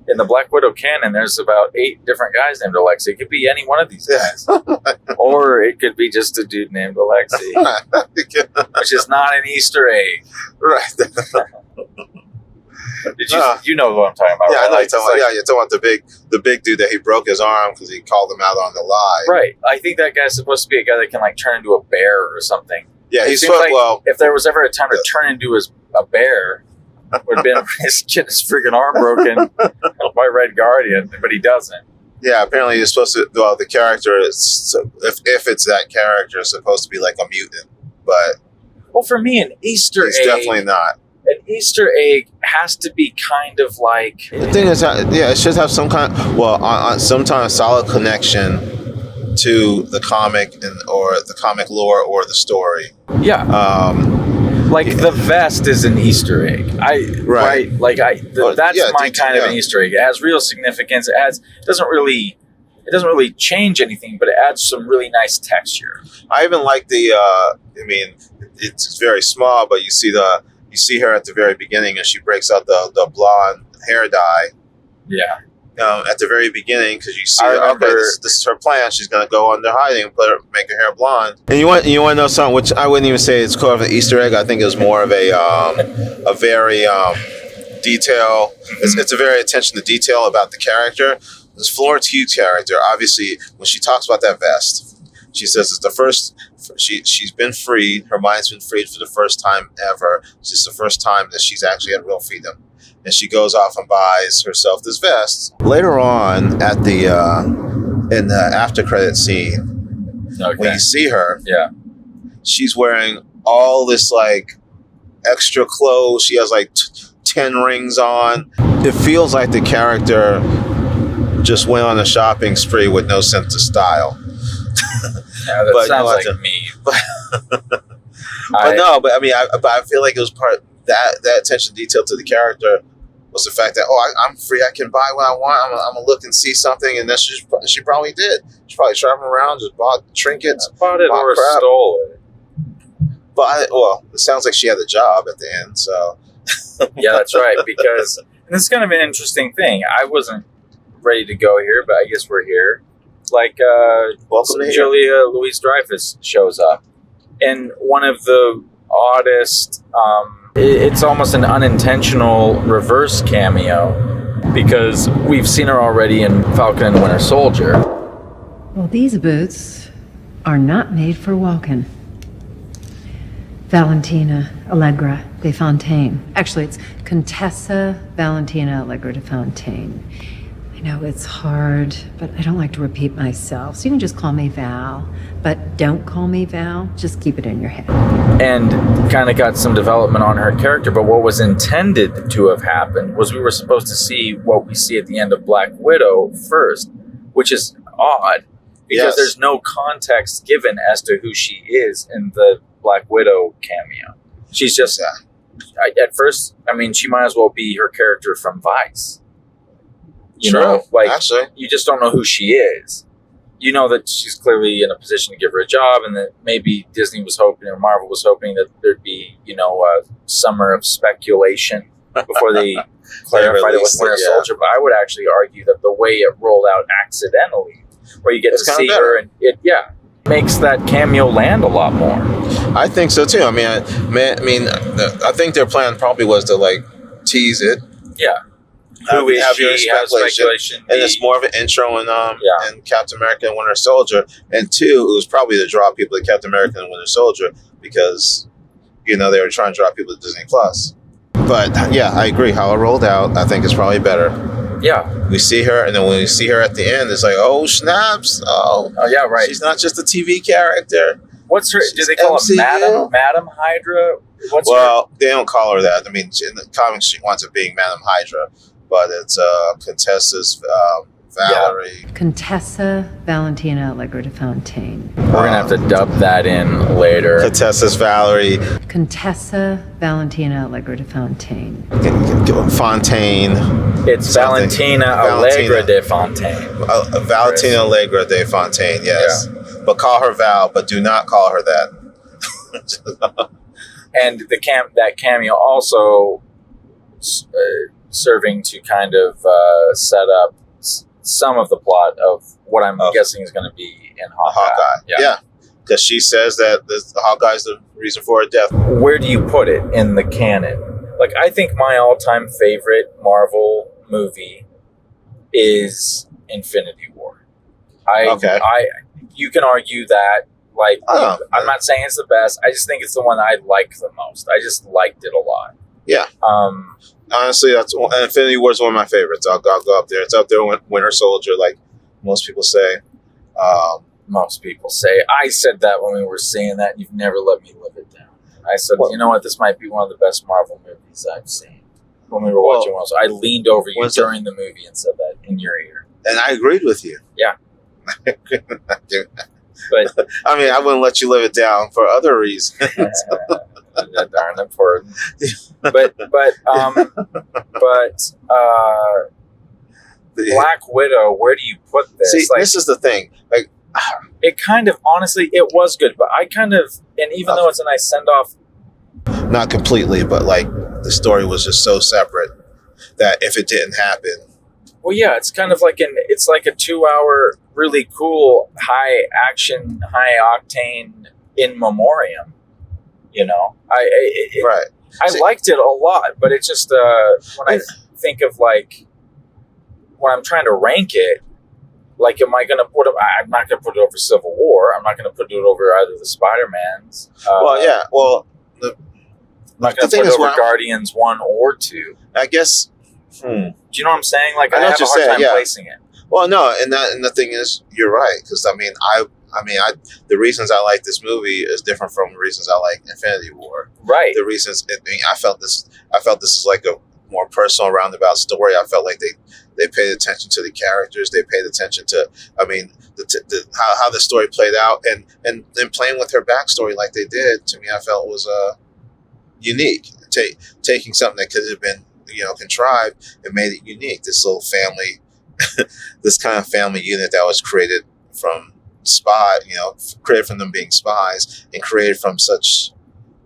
In the Black Widow canon, there's about 8 different guys named Alexi. It could be any one of these guys. Or it could be just a dude named Alexi. Which is not an Easter egg. Right. You know what I'm talking about, yeah, right? I know you're talking about, you're talking about the big dude that he broke his arm because he called him out on the lie. Right. I think that guy's supposed to be a guy that can like turn into a bear or something. Yeah, he's if there was ever a time to turn into a bear, would have been get his freaking arm broken by Red Guardian, but he doesn't. Yeah, apparently you're supposed to. Well, the character is if it's that character, it's supposed to be like a mutant. But for me, an Easter egg. It's definitely not. An Easter egg has to be kind of like. The thing is, it should have some kind. Some kind of solid connection to the comic or the comic lore or the story. Yeah. Like the vest is an Easter egg. Right. Like that's my kind of an Easter egg. It has real significance. It doesn't really change anything, but it adds some really nice texture. I even like it's very small, but you see her at the very beginning, and she breaks out the blonde hair dye. Yeah. At the very beginning, because you see, this is her plan. She's going to go under hiding and make her hair blonde. And you want to know something, which I wouldn't even say it's called an Easter egg. I think it was more of a very detail. It's a very attention to detail about the character. This Florence Hughes character, obviously, when she talks about that vest, she says it's the first. She's been freed. Her mind's been freed for the first time ever. It's just the first time that she's actually had real freedom. And she goes off and buys herself this vest. Later on, at in the after credit scene, when you see her, she's wearing all this like extra clothes. She has like 10 rings on. It feels like the character just went on a shopping spree with no sense of style. Yeah, that sounds like me. I feel like it was part that attention to detail to the character was the fact that I'm free, I can buy what I want. I'm gonna look and see something, and that's just she probably did. She probably traveled around, just bought trinkets, bought it or crap. Stole it. But it sounds like she had a job at the end. So yeah, that's right. Because and this is kind of an interesting thing. I wasn't ready to go here, but I guess we're here. Like Julia Louis-Dreyfus shows up in one of the oddest. It's almost an unintentional reverse cameo because we've seen her already in Falcon and Winter Soldier. Well, these boots are not made for walking. Valentina Allegra de Fontaine. Actually, it's Contessa Valentina Allegra de Fontaine. I know it's hard, but I don't like to repeat myself. So you can just call me Val. But don't call me Val. Just keep it in your head. And kind of got some development on her character. But what was intended to have happened was we were supposed to see what we see at the end of Black Widow first, which is odd because there's no context given as to who she is in the Black Widow cameo. She's just, at first, she might as well be her character from Vice. You know, actually, you just don't know who she is. You know that she's clearly in a position to give her a job, and that maybe Disney was hoping, or Marvel was hoping that there'd be, a summer of speculation before they clarified it with Winter Soldier. But I would actually argue that the way it rolled out accidentally, where you get to see her, and it makes that cameo land a lot more. I think so too. I think their plan probably was to tease it. Yeah. Have your speculation, and it's more of an intro in Captain America and Winter Soldier. And 2, it was probably to draw people to Captain America and Winter Soldier because they were trying to draw people to Disney Plus. But I agree. How it rolled out, I think is probably better. Yeah, we see her, and then when we see her at the end, it's like, oh snaps! Oh yeah, right. She's not just a TV character. What's her? Do they call her Madam Hydra? They don't call her that. In the comics, she winds up being Madam Hydra. But it's Contessa's Valerie. Contessa Valentina Allegra de Fontaine. We're going to have to dub that in later. Contessa's Valerie. Contessa Valentina Allegra de Fontaine. Fontaine. It's Valentina Allegra de Fontaine. Valentina Allegra de Fontaine, yes. Yeah. But call her Val, but do not call her that. And that cameo also serving to kind of set up some of the plot of what I'm guessing is going to be in Hawkeye. Yeah. Because she says that the Hawkeye's the reason for her death. Where do you put it in the canon? Like, I think my all-time favorite Marvel movie is Infinity War. You can argue that. Like, I'm not saying it's the best. I just think it's the one I like the most. I just liked it a lot. Yeah. Honestly, Infinity War is one of my favorites. I'll go up there. It's up there with Winter Soldier, like most people say. Most people say. I said that when we were seeing that, and you've never let me live it down. I said, you know what? This might be one of the best Marvel movies I've seen. When we were watching one, so I leaned over you during the movie and said that in your ear. And I agreed with you. Yeah. But I mean, I wouldn't let you live it down for other reasons. Darn important. But Black Widow, where do you put this? See, this is the thing. Like, it kind of, honestly, it was good, but I kind of, and even though it's a nice send off, not completely, but like the story was just so separate that if it didn't happen. Well, yeah, it's kind of like it's like a 2-hour, really cool, high action, high octane in memoriam. You know, I liked it a lot, but it's just when I think of like when I'm trying to rank it, like, am I going to put it? I'm not going to put it over Civil War. I'm not going to put it over either the Spider-Mans. I'm not going to put it over Guardians 1 or 2. I guess. Do you know what I'm saying? Like, I have a hard time placing it. Well, no, and the thing is, you're right, because I mean, the reasons I like this movie is different from the reasons I like Infinity War. Right. The reasons I felt this is like a more personal, roundabout story. I felt like they paid attention to the characters. They paid attention to, how the story played out, and playing with her backstory like they did. To me, I felt was unique. Taking something that could have been contrived and made it unique. This little family, this kind of family unit that was created from created from them being spies and created from such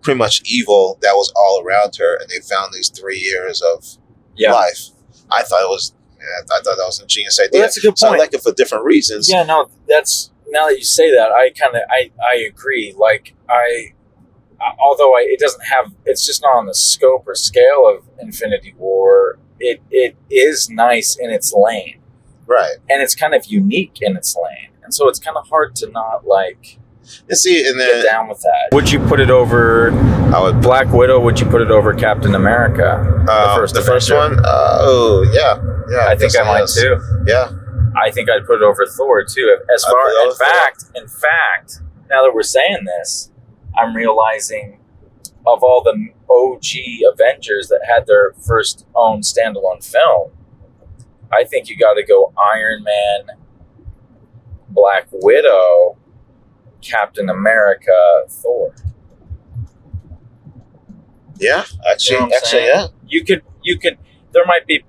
pretty much evil that was all around her, and they found these 3 years of life. I thought that was a genius idea. Well, that's a good point. So I like it for different reasons. Yeah, no, that's, now that you say that, I agree. Like, although it doesn't have, it's just not on the scope or scale of Infinity War. It is nice in its lane, right? And it's kind of unique in its lane, and so it's kind of hard to not get down with that. Would you put it over? Black Widow. Would you put it over Captain America? The first one. Oh yeah. I think I might too. Yeah. I think I'd put it over Thor too. In fact, now that we're saying this, I'm realizing of all the OG Avengers that had their first own standalone film, I think you got to go Iron Man, Black Widow, Captain America, Thor. Yeah, actually, yeah. You could. There might be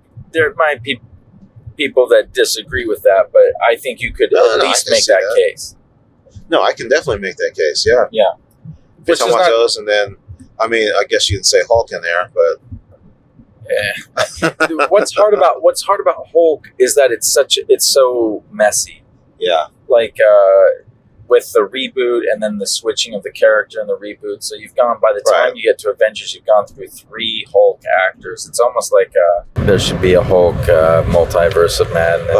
people that disagree with that, but I think you could at least make that case. No, I can definitely make that case. Yeah. Yeah. Which is those, and then I guess you can say Hulk in there, but what's hard about Hulk is that it's so messy. Yeah. Like with the reboot and then the switching of the character in the reboot. So you've gone, by the time you get to Avengers, you've gone through 3 Hulk actors. It's almost like there should be a Hulk multiverse of madness.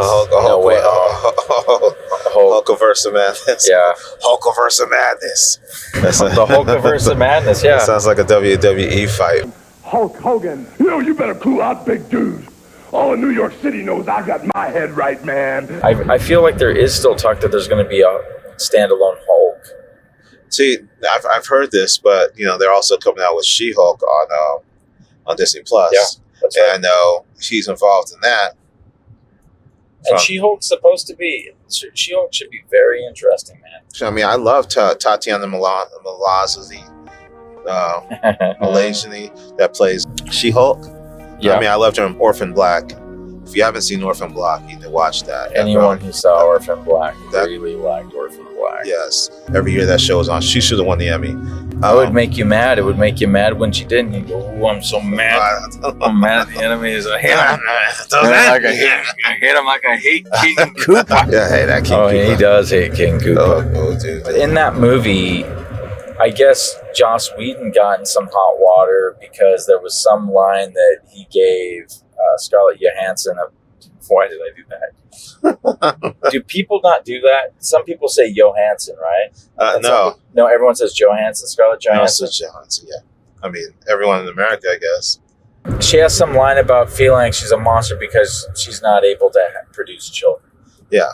Hulkiverse of madness. Yeah. Hulkiverse of madness. The Hulkiverse of madness, yeah. That sounds like a WWE fight. Hulk Hogan. You better cool out, big dude. All of New York City knows I got my head right, man. I feel like there is still talk that there's going to be a standalone Hulk. See, I've heard this, but they're also coming out with She-Hulk on Disney Plus. Yeah, that's right. And I know she's involved in that. And She-Hulk's supposed to be. She-Hulk should be very interesting, man. I mean, I love Tatiana Maslany, Maslany that plays She-Hulk. Yeah. I mean, I loved her in Orphan Black. If you haven't seen Orphan Black, you need to watch that. Anyone who saw Orphan Black really liked Orphan Black. Yes. Every year that show was on, she should have won the Emmy. It would make you mad. It would make you mad when she didn't. You go, "Oh, I'm so mad. I'm mad at the enemies. I hate him. I hate him like I hate King Koopa." Yeah, I hate that King Koopa. Koopa. He does hate King Koopa. Oh, dude. In that movie, I guess Joss Whedon got in some hot water because there was some line that he gave Scarlett Johansson. Why did I do that? Do people not do that? Some people say Johansson, right? No, everyone says Johansson, Scarlett Johansson. No, it's Johansson, yeah. I mean, everyone in America, I guess. She has some line about feeling like she's a monster because she's not able to produce children. Yeah.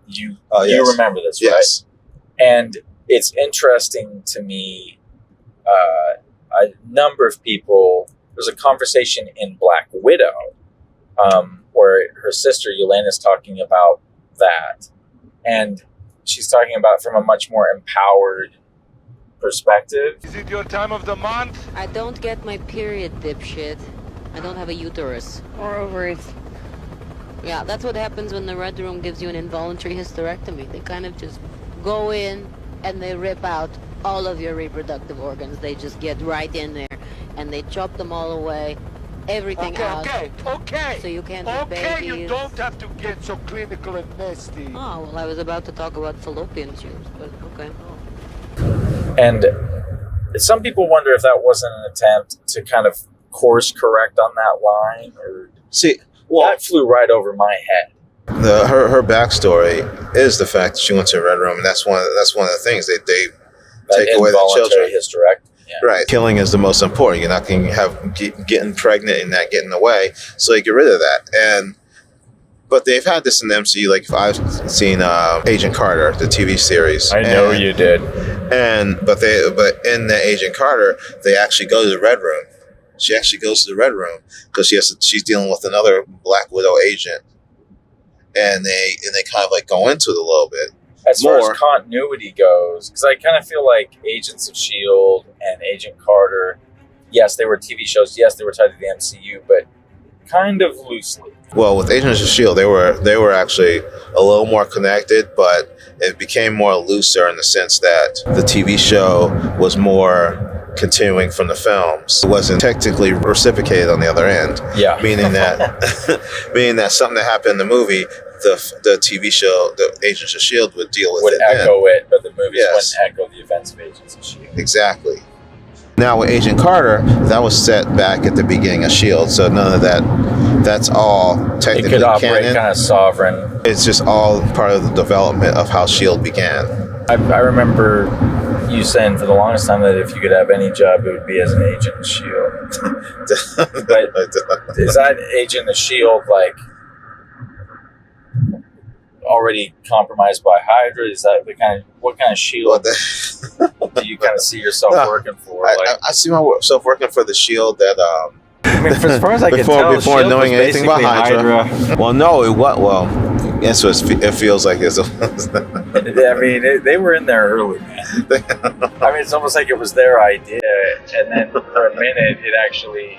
You yes. remember this, right? Yes. And it's interesting to me, a number of people, there's a conversation in Black Widow, where her sister Yelena's talking about that, and she's talking about from a much more empowered perspective. Is it your time of the month? I don't get my period, dipshit. I don't have a uterus. Or ovaries. Yeah, that's what happens when the Red Room gives you an involuntary hysterectomy. They kind of just go in and they rip out all of your reproductive organs. They just get right in there and they chop them all away. Everything out. Okay. So you can't have babies. You don't have to get so clinical and nasty. Oh, well, I was about to talk about fallopian tubes, but okay. And some people wonder if that wasn't an attempt to kind of course correct on that line, or that flew right over my head. Her backstory is the fact that she went to a Red Room, and that's one of the things they take away the children. Hysterectomy. Yeah. Right. Killing is the most important. You're not going to have getting pregnant and not getting away, so they get rid of that. But they've had this in the MCU. Like I've seen Agent Carter, the TV series. I know you did. But in the Agent Carter, they actually go to the Red Room. She actually goes to the Red Room because she's dealing with another Black Widow agent, and they kind of like go into it a little bit. As far as continuity goes, because I kind of feel like Agents of S.H.I.E.L.D. and Agent Carter, yes, they were TV shows, yes, they were tied to the MCU, but kind of loosely. Well, with Agents of S.H.I.E.L.D., they were actually a little more connected, but it became more looser in the sense that the TV show was more continuing from the films. It wasn't technically reciprocated on the other end. Yeah. Meaning that something that happened in the movie, the TV show, the Agents of S.H.I.E.L.D. would deal with would it. Echo it, but the movies wouldn't echo the events of Agents of S.H.I.E.L.D. Exactly. Now with Agent Carter, that was set back at the beginning of S.H.I.E.L.D., so none of that's all technically It could operate canon. kind of sovereign. It's just all part of the development of how S.H.I.E.L.D. began. I remember you saying for the longest time that if you could have any job, it would be as an agent of S.H.I.E.L.D. But is that agent of S.H.I.E.L.D. like already compromised by Hydra? Is that what kind of S.H.I.E.L.D. do you kind of see yourself working for? I see myself working for the S.H.I.E.L.D. that I mean, as far as I can tell, before S.H.I.E.L.D. knowing was anything about Hydra. Well, no, that's what it feels like. I mean, they were in there early, man. I mean, it's almost like it was their idea, and then for a minute, it actually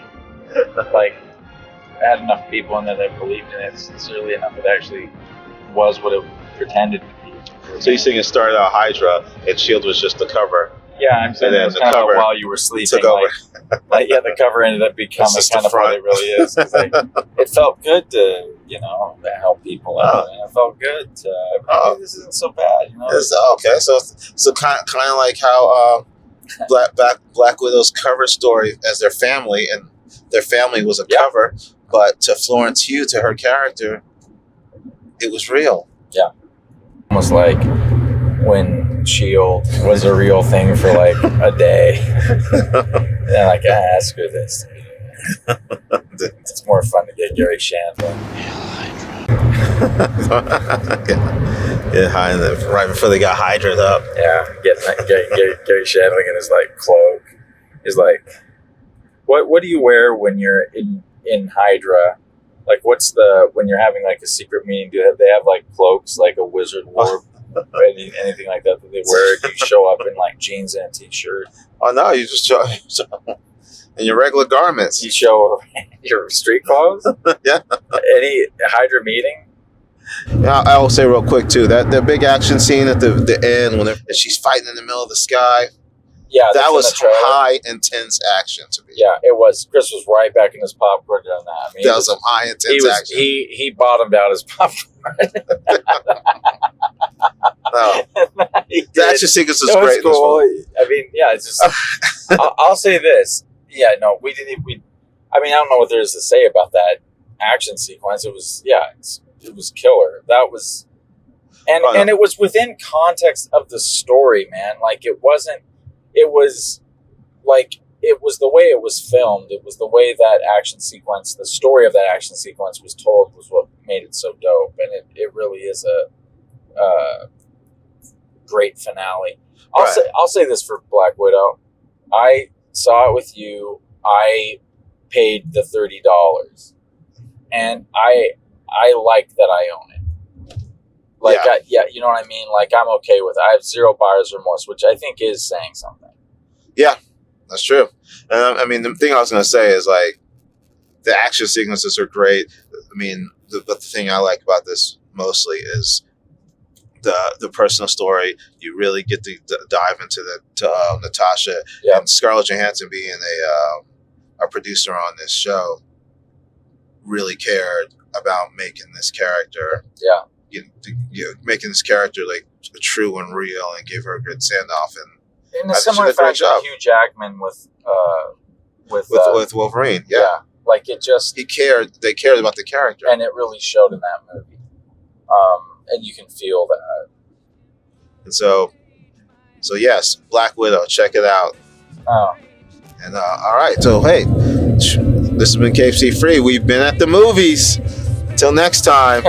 had enough people in there that believed in it sincerely enough. It actually was what it pretended to be. So you think it started out Hydra, and S.H.I.E.L.D. was just the cover. Yeah, I'm saying it was kind of while you were sleeping. Took over. The cover ended up becoming kind of what it really is. It felt good to help people out, and it felt good. Maybe this isn't so bad. Okay, so kind of like how Black Widow's cover story as their family, and their family was a cover, but to Florence Pugh, to her character, it was real. Yeah, almost like when S.H.I.E.L.D. was a real thing for like a day. And screw this. It's more fun to get Gary Shandling. Right before they got Hydra'd up. Yeah, Gary Shandling in his cloak. He's like, what do you wear when you're in Hydra Like, when you're having like a secret meeting? Do they have like cloaks, like a wizard wore, anything like that they wear? Do you show up in like jeans and a t-shirt? Oh no, you just show in your regular garments. You show your street clothes. Yeah. Any Hydra meeting? Yeah, I will say real quick too that big action scene at the end when she's fighting in the middle of the sky. Yeah, that was high intense action to me. Yeah, it was. Chris was right back in his popcorn doing that. I mean, that was some high intense action. He bottomed out his popcorn. No, the action sequence was great. Cool. I mean, yeah, it's just. I'll say this. Yeah, no, we didn't. I mean, I don't know what there is to say about that action sequence. It was, it was killer. That was, and it was within context of the story, man. Like it wasn't. It was like it was the way it was filmed. It was the way that action sequence, the story of that action sequence was told, was what made it so dope. And it really is a great finale. I'll say this for Black Widow. I saw it with you. I paid the $30, and I like that I own it. Like, you know what I mean? Like, I'm okay with it. I have zero buyer's remorse, which I think is saying something. Yeah, that's true. And I mean, the thing I was going to say is, like, the action sequences are great. I mean, but the thing I like about this mostly is the personal story. You really get to dive into Natasha and Scarlett Johansson being a producer on this show. Really cared about making this character. Yeah. Making this character like true and real, and gave her a good send off. And in a similar fashion, Hugh Jackman with Wolverine, yeah, like it just they cared about the character, and it really showed in that movie. And you can feel that. And so yes, Black Widow, check it out. Oh, and all right, so hey, this has been KFC Free. We've been at the movies. Until next time.